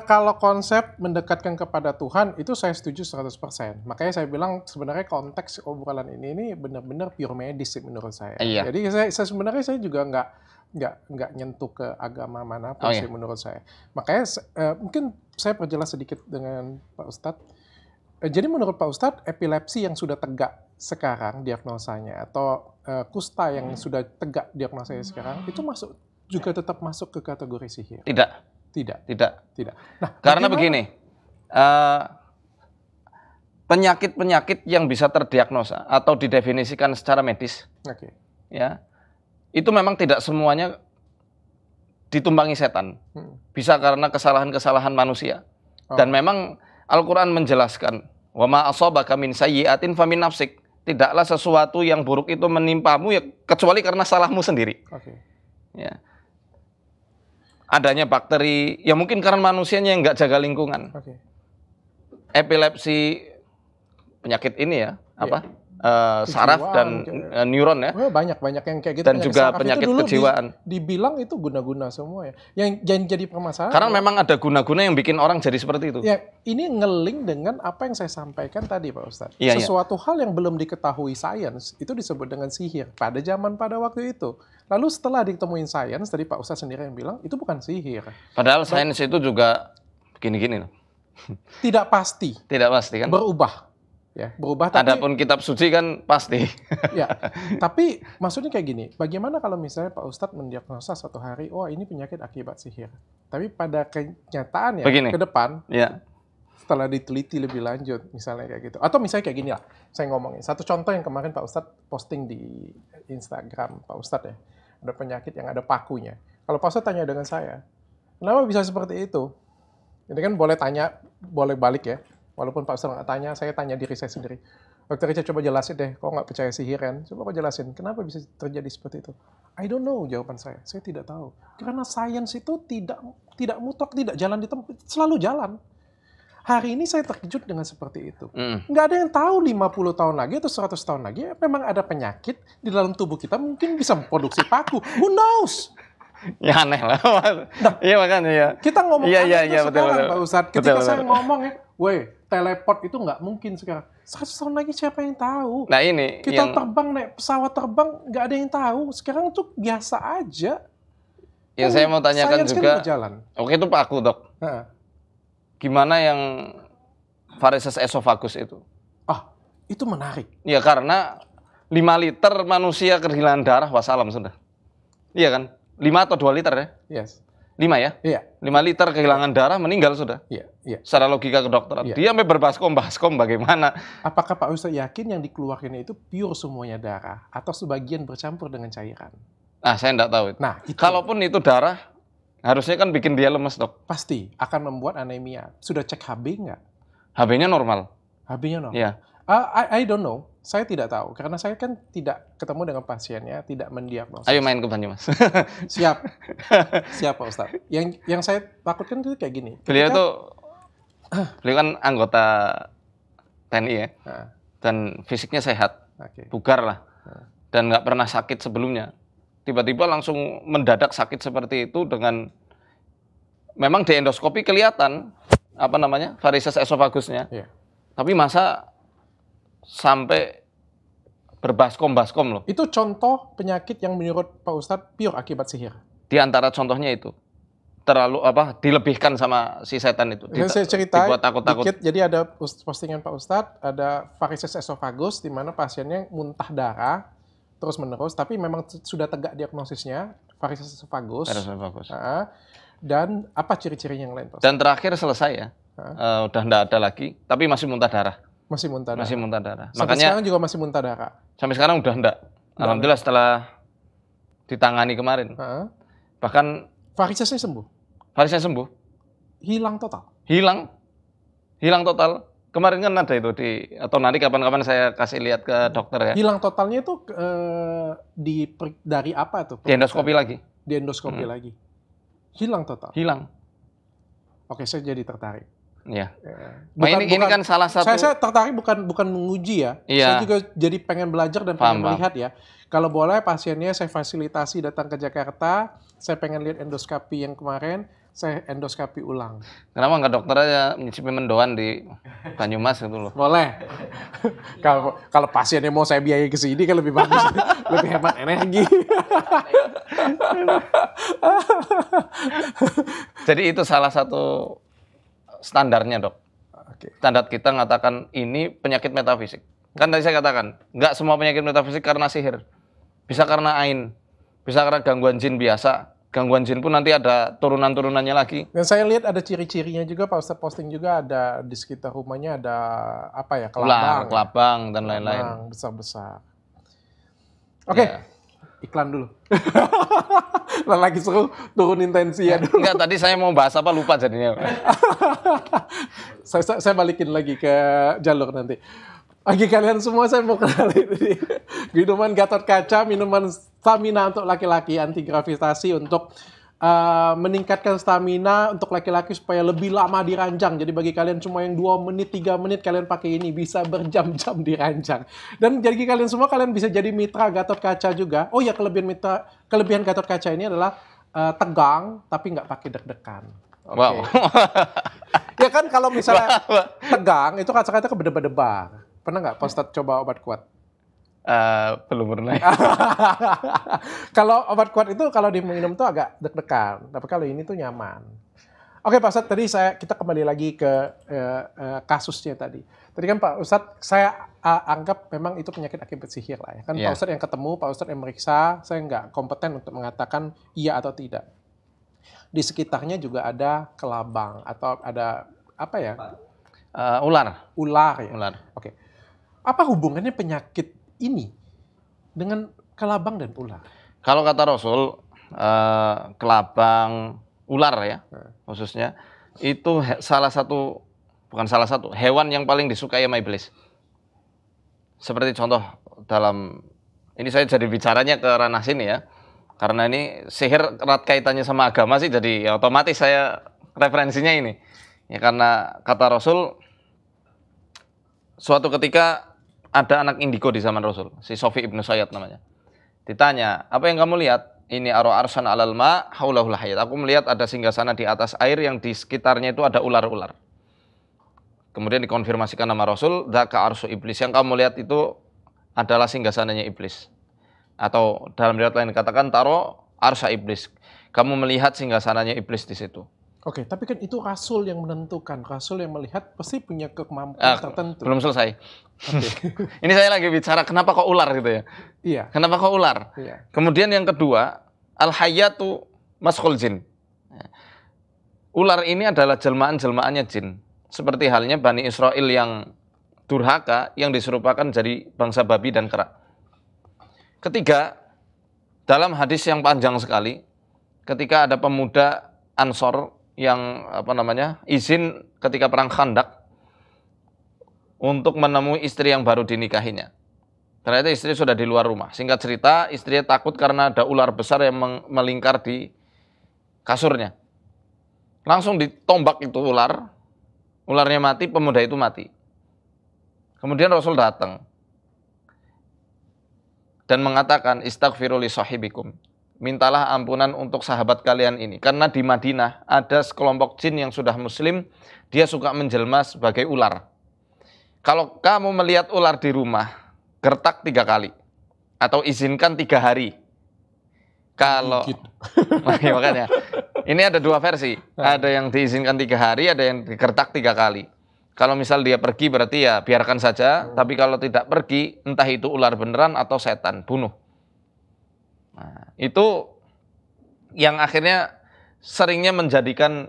Kalau konsep mendekatkan kepada Tuhan itu saya setuju 100%. Makanya saya bilang sebenarnya konteks obrolan ini benar-benar pure medis sih menurut saya. Jadi saya sebenarnya saya juga nggak nyentuh ke agama manapun sih menurut saya. Makanya mungkin saya perjelas sedikit dengan Pak Ustadz. Jadi menurut Pak Ustadz, epilepsi yang sudah tegak sekarang diagnosanya atau kusta yang sudah tegak diagnosanya sekarang itu juga tetap masuk ke kategori sihir? Tidak. Nah, karena begini, penyakit-penyakit yang bisa terdiagnosa atau didefinisikan secara medis, ya, itu memang tidak semuanya ditumpangi setan. Bisa karena kesalahan-kesalahan manusia. Dan memang Al-Quran menjelaskan, wa ma asabaka min sayyi'atin famin nafsik. Tidaklah sesuatu yang buruk itu menimpamu ya kecuali karena salahmu sendiri. Ya. adanya bakteri, ya mungkin karena manusianya yang nggak jaga lingkungan. Oke. Epilepsi, penyakit ini ya, apa? Saraf dan neuron ya. Oh, banyak yang kayak gitu. Dan juga saraf penyakit itu dulu kejiwaan. Dibilang itu guna-guna semua ya. Yang jadi permasalahan. Karena memang ada guna-guna yang bikin orang jadi seperti itu. Ya, ini ngeling dengan apa yang saya sampaikan tadi, Pak Ustadz. Iya, Sesuatu hal yang belum diketahui sains itu disebut dengan sihir pada waktu itu. Lalu setelah ditemuin sains, tadi Pak Ustadz sendiri yang bilang itu bukan sihir. Padahal sains itu juga gini-gini loh. Tidak pasti. Tidak pasti kan? Berubah. Ya, berubah. Tapi, Adapun kitab suci kan pasti. Ya, tapi maksudnya kayak gini. Bagaimana kalau misalnya Pak Ustadz mendiagnosa suatu hari, oh ini penyakit akibat sihir. Tapi pada kenyataannya Begini. ke depan, Ya. setelah diteliti lebih lanjut, misalnya kayak gitu. Atau misalnya kayak gini lah, saya ngomongin. Satu contoh yang kemarin Pak Ustadz posting di Instagram Pak Ustadz ya. Ada penyakit yang ada pakunya. Kalau Pak Ustadz tanya dengan saya, kenapa bisa seperti itu? Ini kan boleh tanya, boleh balik ya. Walaupun Pak Ustadz nggak tanya, saya tanya diri saya sendiri. Dokter Richard coba jelasin deh, kok nggak percaya sihir kan? Coba kok jelasin, kenapa bisa terjadi seperti itu? I don't know jawaban saya tidak tahu. Karena sains itu tidak mutlak, tidak jalan di tempat, selalu jalan. Hari ini saya terkejut dengan seperti itu. Nggak ada yang tahu 50 tahun lagi atau 100 tahun lagi, memang ada penyakit di dalam tubuh kita mungkin bisa memproduksi paku. Who knows? Ya aneh lah. Iya makanya ya. Kita ngomong Iya, betul, sekarang, betul. Pak Ustadz. Ketika Betul, saya betul. ngomong ya, teleport itu nggak mungkin sekarang. 100 tahun lagi siapa yang tahu? Nah ini Kita yang terbang, naik pesawat terbang, nggak ada yang tahu. Sekarang tuh biasa aja. yang saya mau tanyakan Sains kan juga. berjalan. Oke itu paku dok. Nah. Gimana yang varises esophagus itu? Ah, itu menarik. Ya karena 5 liter manusia kehilangan darah wassalam sudah. Iya kan? 5 atau 2 liter ya? Yes. 5 ya? Iya, 5 liter kehilangan darah meninggal sudah. iya. Secara logika kedokteran. Iya. Dia sampai berbaskom bagaimana? Apakah Pak Ustadz yakin yang dikeluarkan itu pure semuanya darah atau sebagian bercampur dengan cairan? Nah saya enggak tahu itu. Nah, itu Kalaupun itu darah, harusnya kan bikin dia lemes dok. pasti akan membuat anemia. Sudah cek HB nggak? HB-nya normal. HB-nya no? Iya. I don't know. Saya tidak tahu karena saya kan tidak ketemu dengan pasiennya, tidak mendiagnosis. Ayo main ke Banyumas. Siap, siap Pak Ustadz. Yang saya takutkan itu kayak gini. Beliau kan anggota TNI ya, Nah, dan fisiknya sehat, oke. bugar lah, dan nggak pernah sakit sebelumnya. Tiba-tiba langsung mendadak sakit seperti itu dengan, memang di endoskopi kelihatan apa namanya varises esofagusnya, Iya. tapi masa sampai berbaskom-baskom loh. Itu contoh penyakit yang menurut Pak Ustadz pure akibat sihir. Di antara contohnya itu terlalu dilebihkan sama si setan itu. Saya cerita dibuat takut-takut. dikit. Jadi ada postingan Pak Ustadz, ada varises esophagus di mana pasiennya muntah darah terus menerus, tapi memang sudah tegak diagnosisnya varises esophagus. Varises esophagus. Dan apa ciri-cirinya yang lain, Pak Ustadz? Dan terakhir selesai ya, udah nggak ada lagi, tapi masih muntah darah. Masih muntah darah. Masih muntah darah. Sampai Makanya sekarang juga masih muntah darah. sampai sekarang udah enggak. Alhamdulillah setelah ditangani kemarin. Bahkan Varisesnya sembuh. varisnya sembuh. Hilang total. Hilang total. Kemarin kan ada itu atau nanti kapan-kapan saya kasih lihat ke dokter ya. Hilang totalnya itu dari apa tuh? Di endoskopi lagi. Di endoskopi lagi. Hilang total. Hilang. Oke, saya jadi tertarik. Iya. Nah, ini kan salah satu. Saya tertarik bukan menguji ya. Iya. Saya juga jadi pengen belajar dan pengen melihat ya. Kalau boleh pasiennya saya fasilitasi datang ke Jakarta. Saya pengen lihat endoskopi yang kemarin. Saya endoskopi ulang. Kenapa nggak dokter aja nyicipi mendoan di Banyumas gitu loh? Boleh. Kalau pasiennya mau saya biayai ke sini kan lebih bagus, lebih hemat energi. Jadi itu salah satu standarnya dok. Oke. Standar kita mengatakan ini penyakit metafisik. Kan tadi saya katakan, nggak semua penyakit metafisik karena sihir. Bisa karena ain, bisa karena gangguan jin biasa. Gangguan jin pun nanti ada turunan-turunannya lagi. Dan saya lihat ada ciri-cirinya juga, Pak Ustadz posting juga ada di sekitar rumahnya ada apa ya, Ular, kelabang dan lain-lain. Kelabang besar-besar. Oke, Ya. iklan dulu. Lagi seru, turunin tensi ya dulu. Enggak, tadi saya mau bahas apa lupa jadinya. Saya balikin lagi ke jalur nanti. Bagi kalian semua saya mau kenalin ini. Minuman Gatot Kaca, minuman stamina untuk laki-laki, anti gravitasi untuk meningkatkan stamina untuk laki-laki supaya lebih lama diranjang. Jadi bagi kalian cuma yang 2 menit, 3 menit kalian pakai ini bisa berjam-jam diranjang. Dan jadi kalian semua kalian bisa jadi mitra Gatot Kaca juga. Oh ya, kelebihan Gatot Kaca ini adalah tegang tapi nggak pakai deg-degan. Oke. Wow. Ya kan kalau misalnya tegang itu kata-kata berdebar-debar. Pernah nggak Pak Ustadz coba obat kuat? Belum pernah. Kalau obat kuat itu kalau diminum tuh agak deg-degan, tapi kalau ini tuh nyaman. Oke Pak Ustadz, tadi kita kembali lagi ke kasusnya tadi. Tadi kan Pak Ustadz, saya anggap memang itu penyakit akibat sihir lah ya. Kan Pak Ustadz yang ketemu, Pak Ustadz yang meriksa, saya nggak kompeten untuk mengatakan iya atau tidak. Di sekitarnya juga ada kelabang atau ada apa ya? Ular. Ular ya. Ular. Oke. Apa hubungannya penyakit ini dengan kelabang dan ular? Kalau kata Rasul, kelabang, ular ya, khususnya, itu bukan salah satu, hewan yang paling disukai sama iblis. Seperti contoh ini saya jadi bicaranya ke ranah sini ya, karena ini sihir erat kaitannya sama agama sih, jadi ya otomatis saya referensinya ini. Ya karena kata Rasul, suatu ketika ada anak indigo di zaman Rasul, si Sofi ibnu Sayyad namanya. Ditanya, apa yang kamu lihat? Ini aro arsan alal ma haulahul hayat. Aku melihat ada singgasana di atas air yang di sekitarnya itu ada ular-ular. Kemudian dikonfirmasikan nama Rasul, dzaka arsu iblis. Yang kamu lihat itu adalah singgasananya iblis. Atau dalam riwayat lain dikatakan taro arsa iblis. Kamu melihat singgasananya iblis di situ. Oke, tapi kan itu Rasul yang menentukan. Rasul yang melihat pasti punya kemampuan tertentu. Belum selesai. Ini saya lagi bicara kenapa kok ular gitu ya. Iya. Kenapa kok ular? Iya. Kemudian yang kedua, al-hayatu maskhul jin. Ular ini adalah jelmaan-jelmaannya jin. Seperti halnya Bani Israel yang durhaka, yang diserupakan jadi bangsa babi dan kera. Ketiga, dalam hadis yang panjang sekali, ketika ada pemuda Ansor yang izin ketika perang Khandak untuk menemui istri yang baru dinikahinya. Ternyata istri sudah di luar rumah. Singkat cerita, istrinya takut karena ada ular besar yang melingkar di kasurnya. Langsung ditombak itu ular. Ularnya mati, pemuda itu mati. Kemudian Rasul datang dan mengatakan, istaghfiru li sahibikum. Mintalah ampunan untuk sahabat kalian ini. Karena di Madinah ada sekelompok jin yang sudah muslim, dia suka menjelma sebagai ular. Kalau kamu melihat ular di rumah, gertak 3 kali. Atau izinkan 3 hari. Kalau makanya, ini ada 2 versi. Ada yang diizinkan 3 hari, ada yang digertak 3 kali. Kalau misal dia pergi berarti ya biarkan saja. Tapi kalau tidak pergi, entah itu ular beneran atau setan, bunuh. Nah, itu yang akhirnya seringnya menjadikan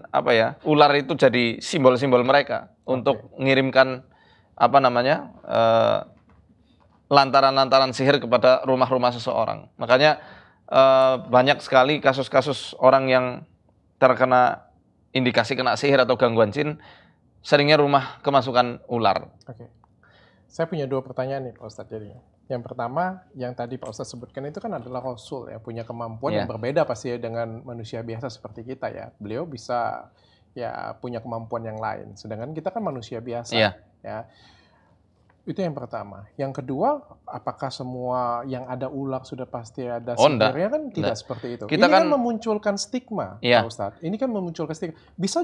ular itu jadi simbol-simbol mereka untuk mengirimkan lantaran-lantaran sihir kepada rumah-rumah seseorang. Makanya banyak sekali kasus-kasus orang yang terkena indikasi kena sihir atau gangguan jin, seringnya rumah kemasukan ular. Oke. Saya punya 2 pertanyaan nih Pak Ustadz jadinya. Yang pertama, yang tadi Pak Ustadz sebutkan itu kan adalah Rasul yang punya kemampuan yang berbeda pasti ya dengan manusia biasa seperti kita ya. Beliau bisa ya punya kemampuan yang lain. Sedangkan kita kan manusia biasa. Ya. Itu yang pertama. Yang kedua, apakah semua yang ada ular sudah pasti ada sihirnya? Kan tidak seperti itu. Kita ini kan memunculkan stigma, Pak Ustadz. Ini kan memunculkan stigma. Bisa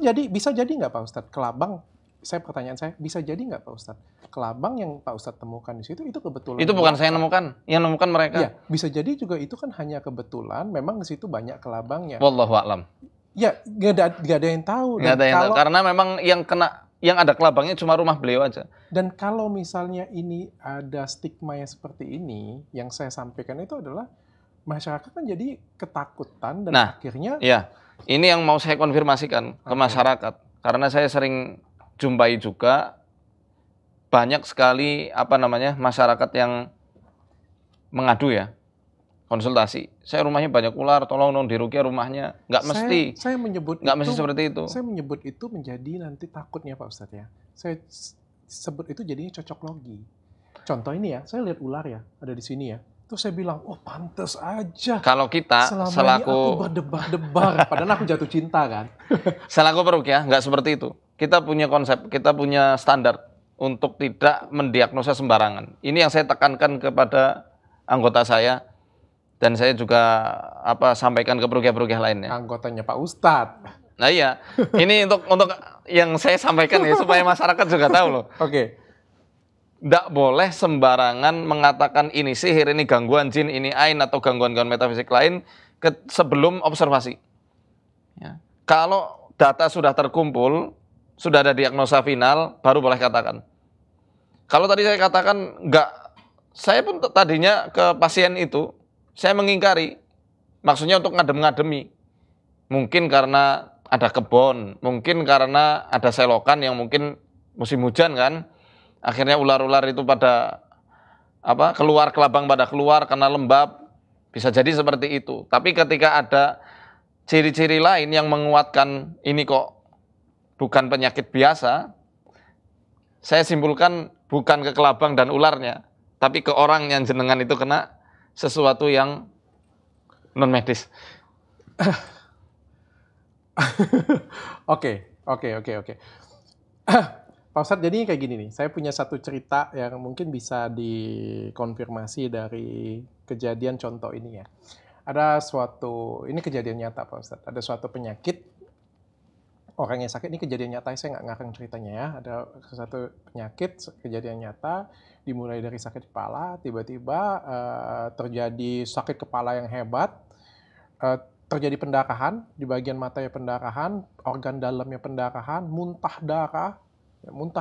jadi nggak Pak Ustadz? Kelabang, pertanyaan saya, bisa jadi nggak Pak Ustadz? Kelabang yang Pak Ustadz temukan di situ itu kebetulan. Itu bukan saya nemukan, yang nemukan mereka. Iya, bisa jadi juga itu kan hanya kebetulan. Memang di situ banyak kelabangnya. Wallahu a'lam. Ya, nggak ada yang tahu. Nggak ada yang tahu. Karena memang yang ada kelabangnya cuma rumah beliau aja. Dan kalau misalnya ini ada stigma yang seperti ini, yang saya sampaikan itu adalah masyarakat kan jadi ketakutan dan akhirnya. Iya, ini yang mau saya konfirmasikan ke masyarakat. Karena saya sering jumpai juga banyak sekali masyarakat yang mengadu ya, konsultasi. Saya rumahnya banyak ular, tolong dong diruqyah rumahnya. Nggak mesti. Saya menyebut nggak mesti seperti itu. Saya menyebut itu menjadi nanti takutnya Pak Ustadz ya. Saya sebut itu jadinya cocok logi. Contoh ini ya, saya lihat ular ya, ada di sini ya. Terus saya bilang, oh pantes aja. Kalau kita Selama ini selaku aku berdebar-debar, padahal aku jatuh cinta kan. selaku peruqyah nggak seperti itu. Kita punya konsep, kita punya standar untuk tidak mendiagnosa sembarangan. Ini yang saya tekankan kepada anggota saya dan saya juga sampaikan ke peruqyah-peruqyah lainnya. Anggotanya Pak Ustadz. Nah iya, ini untuk yang saya sampaikan ya supaya masyarakat juga tahu loh. Oke. Nggak boleh sembarangan mengatakan ini sihir, ini gangguan jin, ini ain atau gangguan-gangguan metafisik lain sebelum observasi. Ya. Kalau data sudah terkumpul, sudah ada diagnosa final, baru boleh katakan. Kalau tadi saya katakan nggak, saya pun tadinya ke pasien itu, saya mengingkari. Maksudnya untuk ngadem-ngademi. Mungkin karena ada kebon, mungkin karena ada selokan yang mungkin musim hujan kan. Akhirnya ular-ular itu pada keluar, kelabang pada keluar karena lembab, bisa jadi seperti itu. Tapi ketika ada ciri-ciri lain yang menguatkan ini kok bukan penyakit biasa, saya simpulkan bukan ke kelabang dan ularnya, tapi ke orang yang jenengan itu kena sesuatu yang non medis. Oke. Pak Ustadz, jadi kayak gini nih, saya punya satu cerita yang mungkin bisa dikonfirmasi dari kejadian contoh ini ya. Ini kejadian nyata Pak Ustadz, ada suatu penyakit, orang yang sakit, ini kejadian nyata, saya nggak ngarang ceritanya ya. Ada satu penyakit, kejadian nyata, dimulai dari sakit kepala, tiba-tiba terjadi sakit kepala yang hebat, terjadi pendarahan, di bagian matanya pendarahan, organ dalamnya pendarahan, muntah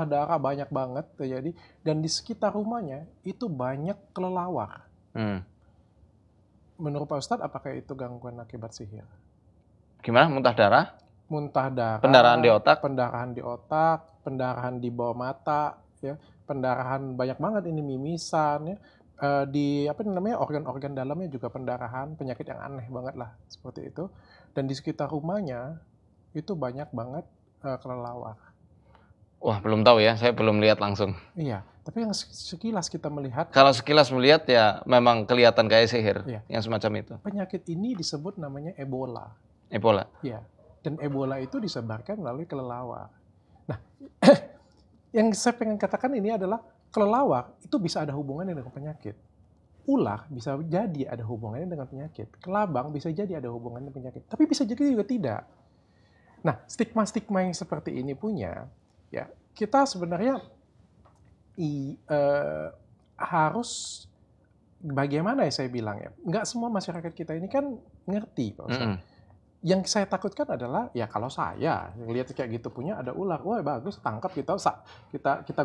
darah banyak banget terjadi, dan di sekitar rumahnya itu banyak kelelawar. Menurut Pak Ustadz, apakah itu gangguan akibat sihir? Gimana muntah darah? Muntah darah, Pendarahan di otak, pendarahan di bawah mata, ya, pendarahan banyak banget ini, mimisan, ya. Di organ-organ dalamnya juga pendarahan, penyakit yang aneh banget lah seperti itu. Dan di sekitar rumahnya itu banyak banget kelelawar. Wah, belum tahu ya, saya belum lihat langsung. Iya, tapi yang sekilas kita melihat. Kalau sekilas melihat ya memang kelihatan kayak sihir, iya, yang semacam itu. Penyakit ini disebut namanya Ebola. Ebola. Iya, dan Ebola itu disebarkan melalui kelelawar. Nah, yang saya pengen katakan ini adalah kelelawar itu bisa ada hubungannya dengan penyakit. Ular bisa jadi ada hubungannya dengan penyakit. Kelabang bisa jadi ada hubungannya dengan penyakit. Tapi bisa jadi juga tidak. Nah, stigma-stigma yang seperti ini punya, ya, kita sebenarnya harus bagaimana ya saya bilang ya, nggak semua masyarakat kita ini kan ngerti Pak Ustadz. Yang saya takutkan adalah ya kalau saya lihat kayak gitu punya ada ular, wah bagus tangkap kita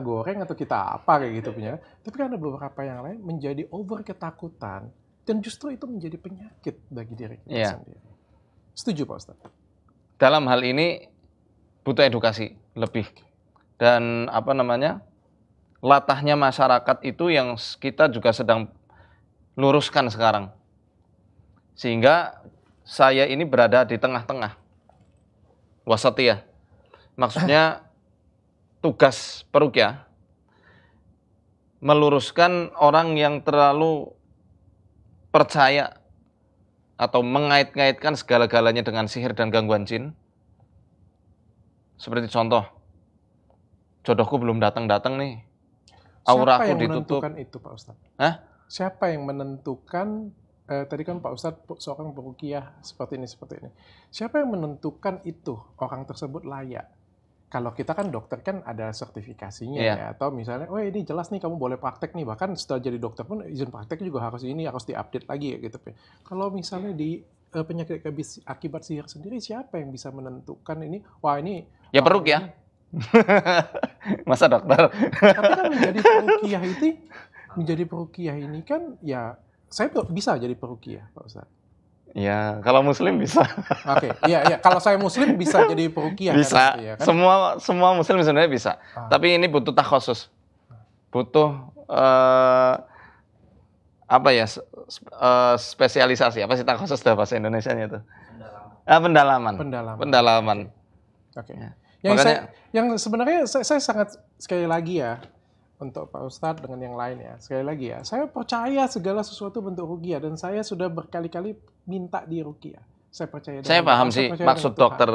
goreng atau kita apa kayak gitu punya. Tapi kan ada beberapa yang lain menjadi over ketakutan dan justru itu menjadi penyakit bagi diri kita sendiri. Setuju Pak Ustadz? Dalam hal ini butuh edukasi lebih. Dan latahnya masyarakat itu yang kita juga sedang luruskan sekarang. Sehingga saya ini berada di tengah-tengah. Wasatiyah. Maksudnya tugas peruqyah meluruskan orang yang terlalu percaya atau mengait-ngaitkan segala-galanya dengan sihir dan gangguan jin. Seperti contoh, jodohku belum datang-datang nih. Auraku ditutup. Siapa yang menentukan itu Pak Ustadz? Hah? Siapa yang menentukan, tadi kan Pak Ustadz seorang peruqyah seperti ini. Siapa yang menentukan itu orang tersebut layak? Kalau kita kan dokter kan ada sertifikasinya ya, atau misalnya, oh ini jelas nih kamu boleh praktek nih, bahkan setelah jadi dokter pun izin praktek juga harus diupdate lagi ya gitu. Kalau misalnya di penyakit akibat sihir sendiri, siapa yang bisa menentukan ini? Wah ini ya peruqyah. Masa dokter? Tapi kan menjadi peruqyah ini kan ya saya bisa jadi peruqyah Pak Ustadz. Ya, kalau muslim bisa. Oke, iya. Kalau saya muslim bisa jadi peruqyah. Bisa. Kan, ya, kan? Semua muslim sebenarnya bisa. Tapi ini butuh takhusus. Butuh spesialisasi. Apa sih takhusus dalam bahasa Indonesianya itu? Pendalaman. Oke. Ya. Yang sebenarnya saya sangat sekali lagi ya untuk Pak Ustadz dengan yang lain ya. Sekali lagi ya, saya percaya segala sesuatu bentuk ruqyah dan saya sudah berkali-kali minta di ruqyah. Saya percaya. Saya paham sih maksud dokter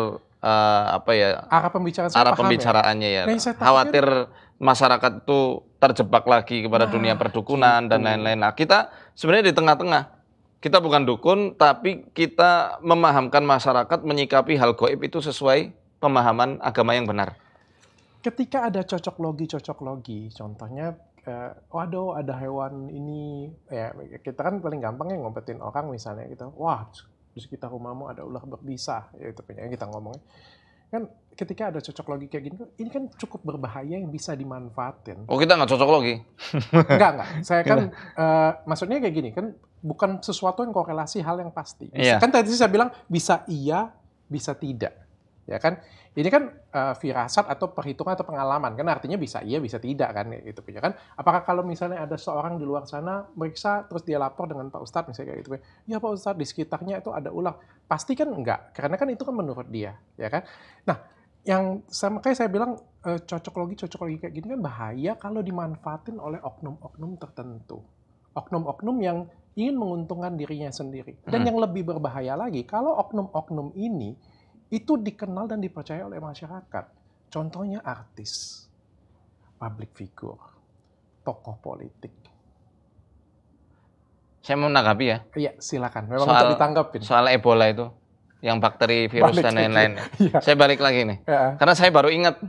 apa ya? Arah pembicaraan saya Arah paham pembicaraannya ya. Nah, yang saya takutkan- Khawatir masyarakat itu terjebak lagi kepada dunia perdukunan dan lain-lain. Nah, kita sebenarnya di tengah-tengah. Kita bukan dukun, tapi kita memahamkan masyarakat menyikapi hal gaib itu sesuai pemahaman agama yang benar. Ketika ada cocok logi, contohnya, waduh ada hewan ini, ya kita kan paling gampang ya ngompetin orang misalnya gitu, wah di sekitar rumahmu ada ular berbisa, ya itu yang kita ngomongnya. Kan ketika ada cocok logi kayak gini, ini kan cukup berbahaya yang bisa dimanfaatin. Oh, kita nggak cocok lagi? Enggak. Saya kan, maksudnya kayak gini, kan bukan sesuatu yang korelasi hal yang pasti. Iya. Kan tadi saya bilang bisa iya, bisa tidak. Ya kan, ini kan firasat atau perhitungan atau pengalaman, kan artinya bisa iya, bisa tidak kan, gitu ya kan. Apakah kalau misalnya ada seorang di luar sana meriksa, terus dia lapor dengan Pak Ustadz misalnya kayak gitu, ya Pak Ustadz di sekitarnya itu ada ular, pasti kan enggak, karena kan itu kan menurut dia, ya kan. Nah, makanya saya bilang cocok logi kayak gini kan bahaya kalau dimanfaatin oleh oknum-oknum tertentu, oknum-oknum yang ingin menguntungkan dirinya sendiri. Dan yang lebih berbahaya lagi, kalau oknum-oknum ini itu dikenal dan dipercaya oleh masyarakat. Contohnya artis, public figure, tokoh politik. Saya mau menanggapi ya. Iya, silakan. Memang untuk ditanggapin. Soal Ebola itu, yang bakteri, virus, dan lain-lain. Iya. Saya balik lagi nih. Ya. Karena saya baru ingat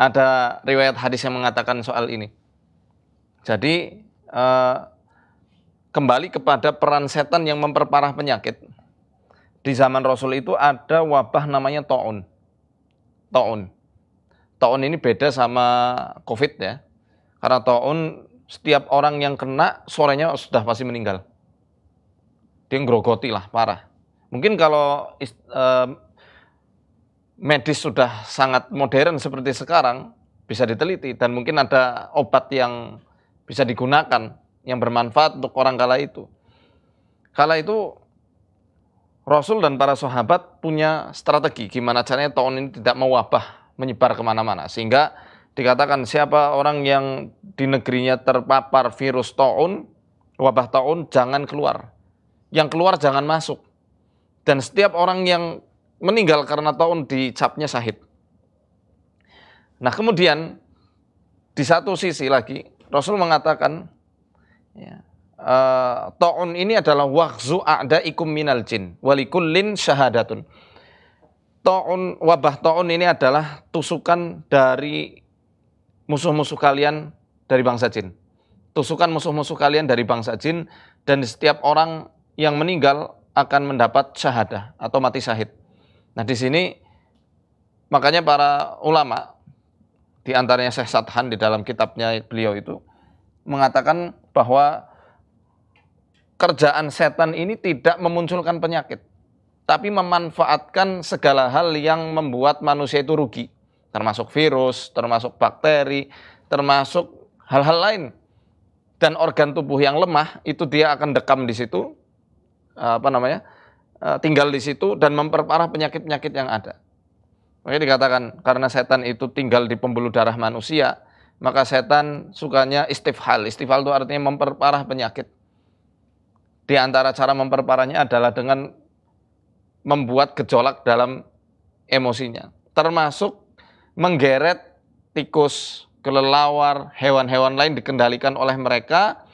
ada riwayat hadis yang mengatakan soal ini. Jadi, kembali kepada peran setan yang memperparah penyakit. Di zaman Rasul itu ada wabah namanya ta'un. Ta'un ini beda sama COVID ya. Karena ta'un setiap orang yang kena sorenya sudah pasti meninggal. Dia ngerogoti lah, parah. Mungkin kalau medis sudah sangat modern seperti sekarang, bisa diteliti. Dan mungkin ada obat yang bisa digunakan, yang bermanfaat untuk orang kala itu. Kala itu Rasul dan para sahabat punya strategi gimana caranya ta'un ini tidak mewabah, menyebar kemana-mana. Sehingga dikatakan siapa orang yang di negerinya terpapar virus ta'un, wabah ta'un, jangan keluar. Yang keluar jangan masuk. Dan setiap orang yang meninggal karena ta'un dicapnya syahid. Nah kemudian di satu sisi lagi Rasul mengatakan, ya, ta'un ini adalah wahzu a'daikum minal jin walikullin syahadatun. Wabah ta'un ini adalah tusukan dari musuh-musuh kalian dari bangsa jin. Tusukan musuh-musuh kalian dari bangsa jin, dan setiap orang yang meninggal akan mendapat syahadah atau mati syahid. Nah di sini makanya para ulama, di antaranya Syekh Sadhan di dalam kitabnya beliau itu mengatakan bahwa kerjaan setan ini tidak memunculkan penyakit, tapi memanfaatkan segala hal yang membuat manusia itu rugi, termasuk virus, termasuk bakteri, termasuk hal-hal lain. Dan organ tubuh yang lemah itu dia akan dekam di situ, tinggal di situ dan memperparah penyakit-penyakit yang ada. Makanya dikatakan karena setan itu tinggal di pembuluh darah manusia, maka setan sukanya istifhal. Istifhal itu artinya memperparah penyakit. Di antara cara memperparahnya adalah dengan membuat gejolak dalam emosinya. Termasuk menggeret tikus, kelelawar, hewan-hewan lain dikendalikan oleh mereka.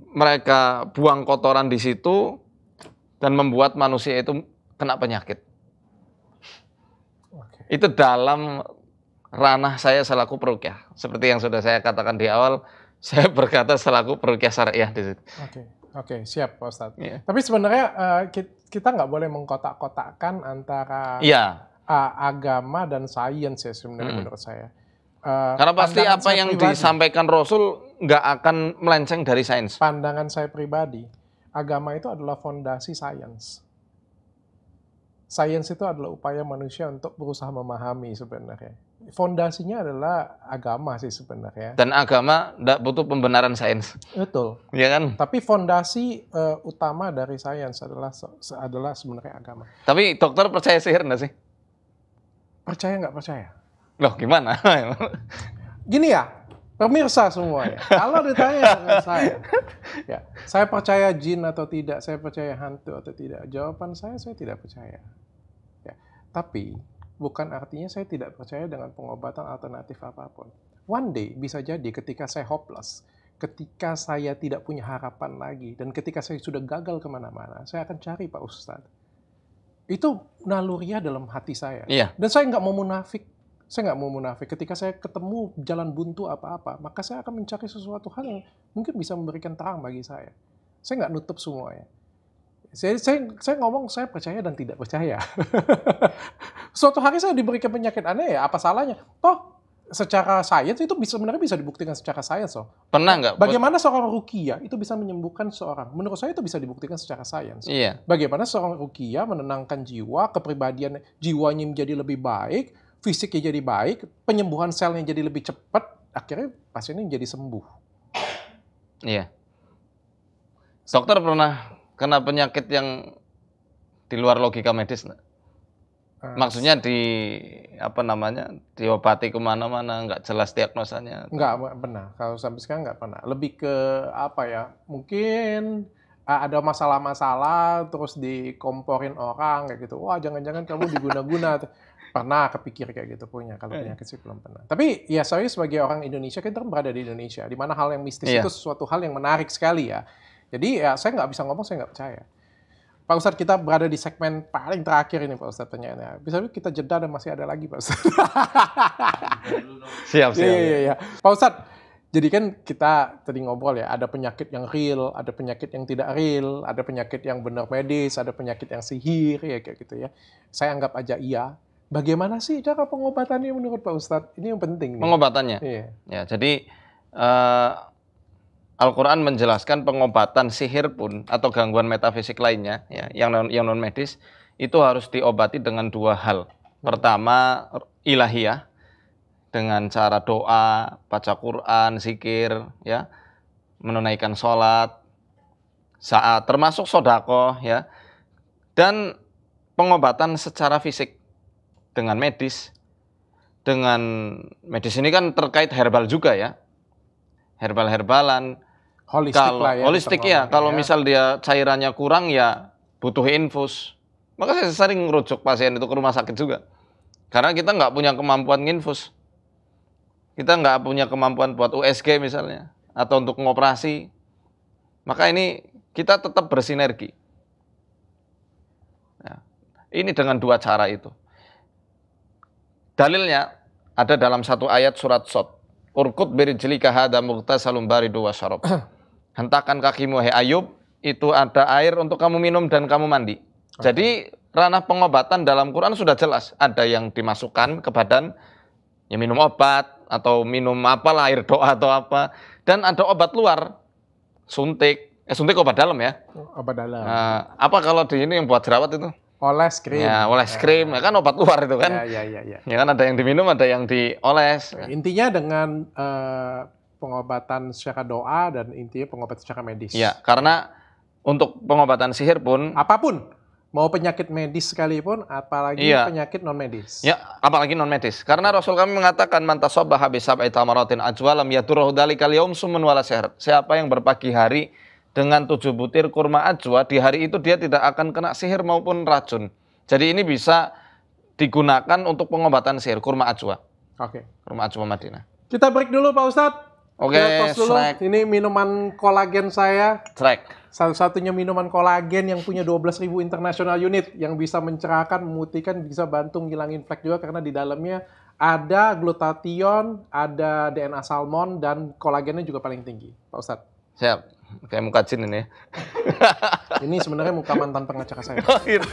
Mereka buang kotoran di situ dan membuat manusia itu kena penyakit. Itu dalam ranah saya selaku peruqyah. Seperti yang sudah saya katakan di awal, saya berkata selaku peruqyah syariah di situ. Oke, siap Pak Ustadz. Yeah. Tapi sebenarnya kita nggak boleh mengkotak-kotakkan antara agama dan sains ya sebenarnya menurut saya. Karena pasti apa yang disampaikan Rasul nggak akan melenceng dari sains. Pandangan saya pribadi, agama itu adalah fondasi sains. Sains itu adalah upaya manusia untuk berusaha memahami sebenarnya. Fondasinya adalah agama sih sebenarnya. Dan agama tidak butuh pembenaran sains. Betul. Iya kan? Tapi fondasi utama dari sains adalah sebenarnya agama. Tapi dokter percaya sihir nggak sih? Percaya nggak percaya? Loh gimana? Gini ya, Pemirsa semua ya, kalau ditanya dengan saya percaya jin atau tidak, saya percaya hantu atau tidak, jawaban saya tidak percaya. Ya. Tapi bukan artinya saya tidak percaya dengan pengobatan alternatif apapun. One day bisa jadi ketika saya hopeless, ketika saya tidak punya harapan lagi, dan ketika saya sudah gagal kemana-mana, saya akan cari Pak Ustadz. Itu naluriah dalam hati saya. Iya. Dan saya nggak mau munafik. Saya nggak mau munafik. Ketika saya ketemu jalan buntu apa-apa, maka saya akan mencari sesuatu hal yang mungkin bisa memberikan terang bagi saya. Saya nggak nutup semuanya. Saya ngomong saya percaya dan tidak percaya. Suatu hari saya diberikan penyakit aneh, ya apa salahnya? Toh secara sains itu sebenarnya bisa dibuktikan secara sains. Pernah nggak? Bagaimana seorang ruqyah itu bisa menyembuhkan seorang? Menurut saya itu bisa dibuktikan secara sains. Iya. Bagaimana seorang ruqyah menenangkan jiwa, kepribadian jiwanya menjadi lebih baik, fisiknya jadi baik, penyembuhan selnya jadi lebih cepat, akhirnya pasiennya jadi sembuh. Iya. Dokter pernah kena penyakit yang di luar logika medis nggak? Maksudnya diobati kemana-mana, nggak jelas diagnosanya? Nggak pernah, kalau sampai sekarang nggak pernah. Lebih ke mungkin ada masalah-masalah terus dikomporin orang kayak gitu. Wah, jangan-jangan kamu diguna-guna. Pernah kepikir kayak gitu punya, kalau penyakit sih belum pernah. Tapi ya saya sebagai orang Indonesia, kita berada di Indonesia, di mana hal yang mistis itu sesuatu hal yang menarik sekali ya. Jadi ya saya nggak bisa ngomong, saya nggak percaya. Pak Ustadz, kita berada di segmen paling terakhir ini Pak Ustadz pertanyaannya. Bisa kita jeda dan masih ada lagi Pak Ustadz. Siap. Iya. Pak Ustadz, jadi kan kita tadi ngobrol ya, ada penyakit yang real, ada penyakit yang tidak real, ada penyakit yang benar medis, ada penyakit yang sihir, ya kayak gitu ya. Saya anggap aja iya. Bagaimana sih cara pengobatannya menurut Pak Ustadz? Ini yang penting nih. Pengobatannya? Iya. Ya, jadi Al-Quran menjelaskan pengobatan sihir pun atau gangguan metafisik lainnya ya, yang non medis itu harus diobati dengan dua hal. Pertama, ilahiyah dengan cara doa, baca Quran, zikir, ya, menunaikan sholat, saat termasuk sodako, ya, dan pengobatan secara fisik dengan medis. Dengan medis ini kan terkait herbal juga ya, herbal-herbalan. Holistik ya. Kalau misal dia cairannya kurang ya butuh infus. Maka saya sering merujuk pasien itu ke rumah sakit juga. Karena kita nggak punya kemampuan nginfus. Kita nggak punya kemampuan buat USG misalnya. Atau untuk ngoperasi. Maka ini kita tetap bersinergi. Ya. Ini dengan dua cara itu. Dalilnya ada dalam satu ayat surat Shad. Urkut birijlika hadza mughtasalun baridu wa syarab. Hentakan kakimu hai Ayub, itu ada air untuk kamu minum dan kamu mandi. Jadi ranah pengobatan dalam Quran sudah jelas. Ada yang dimasukkan ke badan, ya minum obat, atau minum apalah, air doa atau apa. Dan ada obat luar, suntik obat dalam ya. Obat dalam. Apa kalau di ini yang buat jerawat itu? Oles krim. Ya, oles krim. Ya kan obat luar itu kan. Ya. Ya kan ada yang diminum, ada yang dioles. Intinya dengan pengobatan secara doa dan intinya pengobatan secara medis. Ya, karena untuk pengobatan sihir pun apapun, mau penyakit medis sekalipun, apalagi penyakit non medis. Ya, apalagi non medis. Karena Rasul kami mengatakan man tasabbaha bi sab'i tamaratin ajwa lam yadurruhu dzalikal yaum summun wala sihr. Siapa yang berpagi hari dengan 7 butir kurma ajwa, di hari itu dia tidak akan kena sihir maupun racun. Jadi ini bisa digunakan untuk pengobatan sihir, kurma ajwa. Oke. Kurma ajwa Madinah. Kita break dulu Pak Ustadz. Oke, ini minuman kolagen saya. Strike. Satu-satunya minuman kolagen yang punya 12.000 international unit yang bisa mencerahkan, memutihkan, bisa bantu ngilangin flek juga karena di dalamnya ada glutathione, ada DNA salmon dan kolagennya juga paling tinggi. Pak Ustadz. Siap. Kayak muka jin ini. Ini sebenarnya muka mantan pengacara saya. Oh, gitu.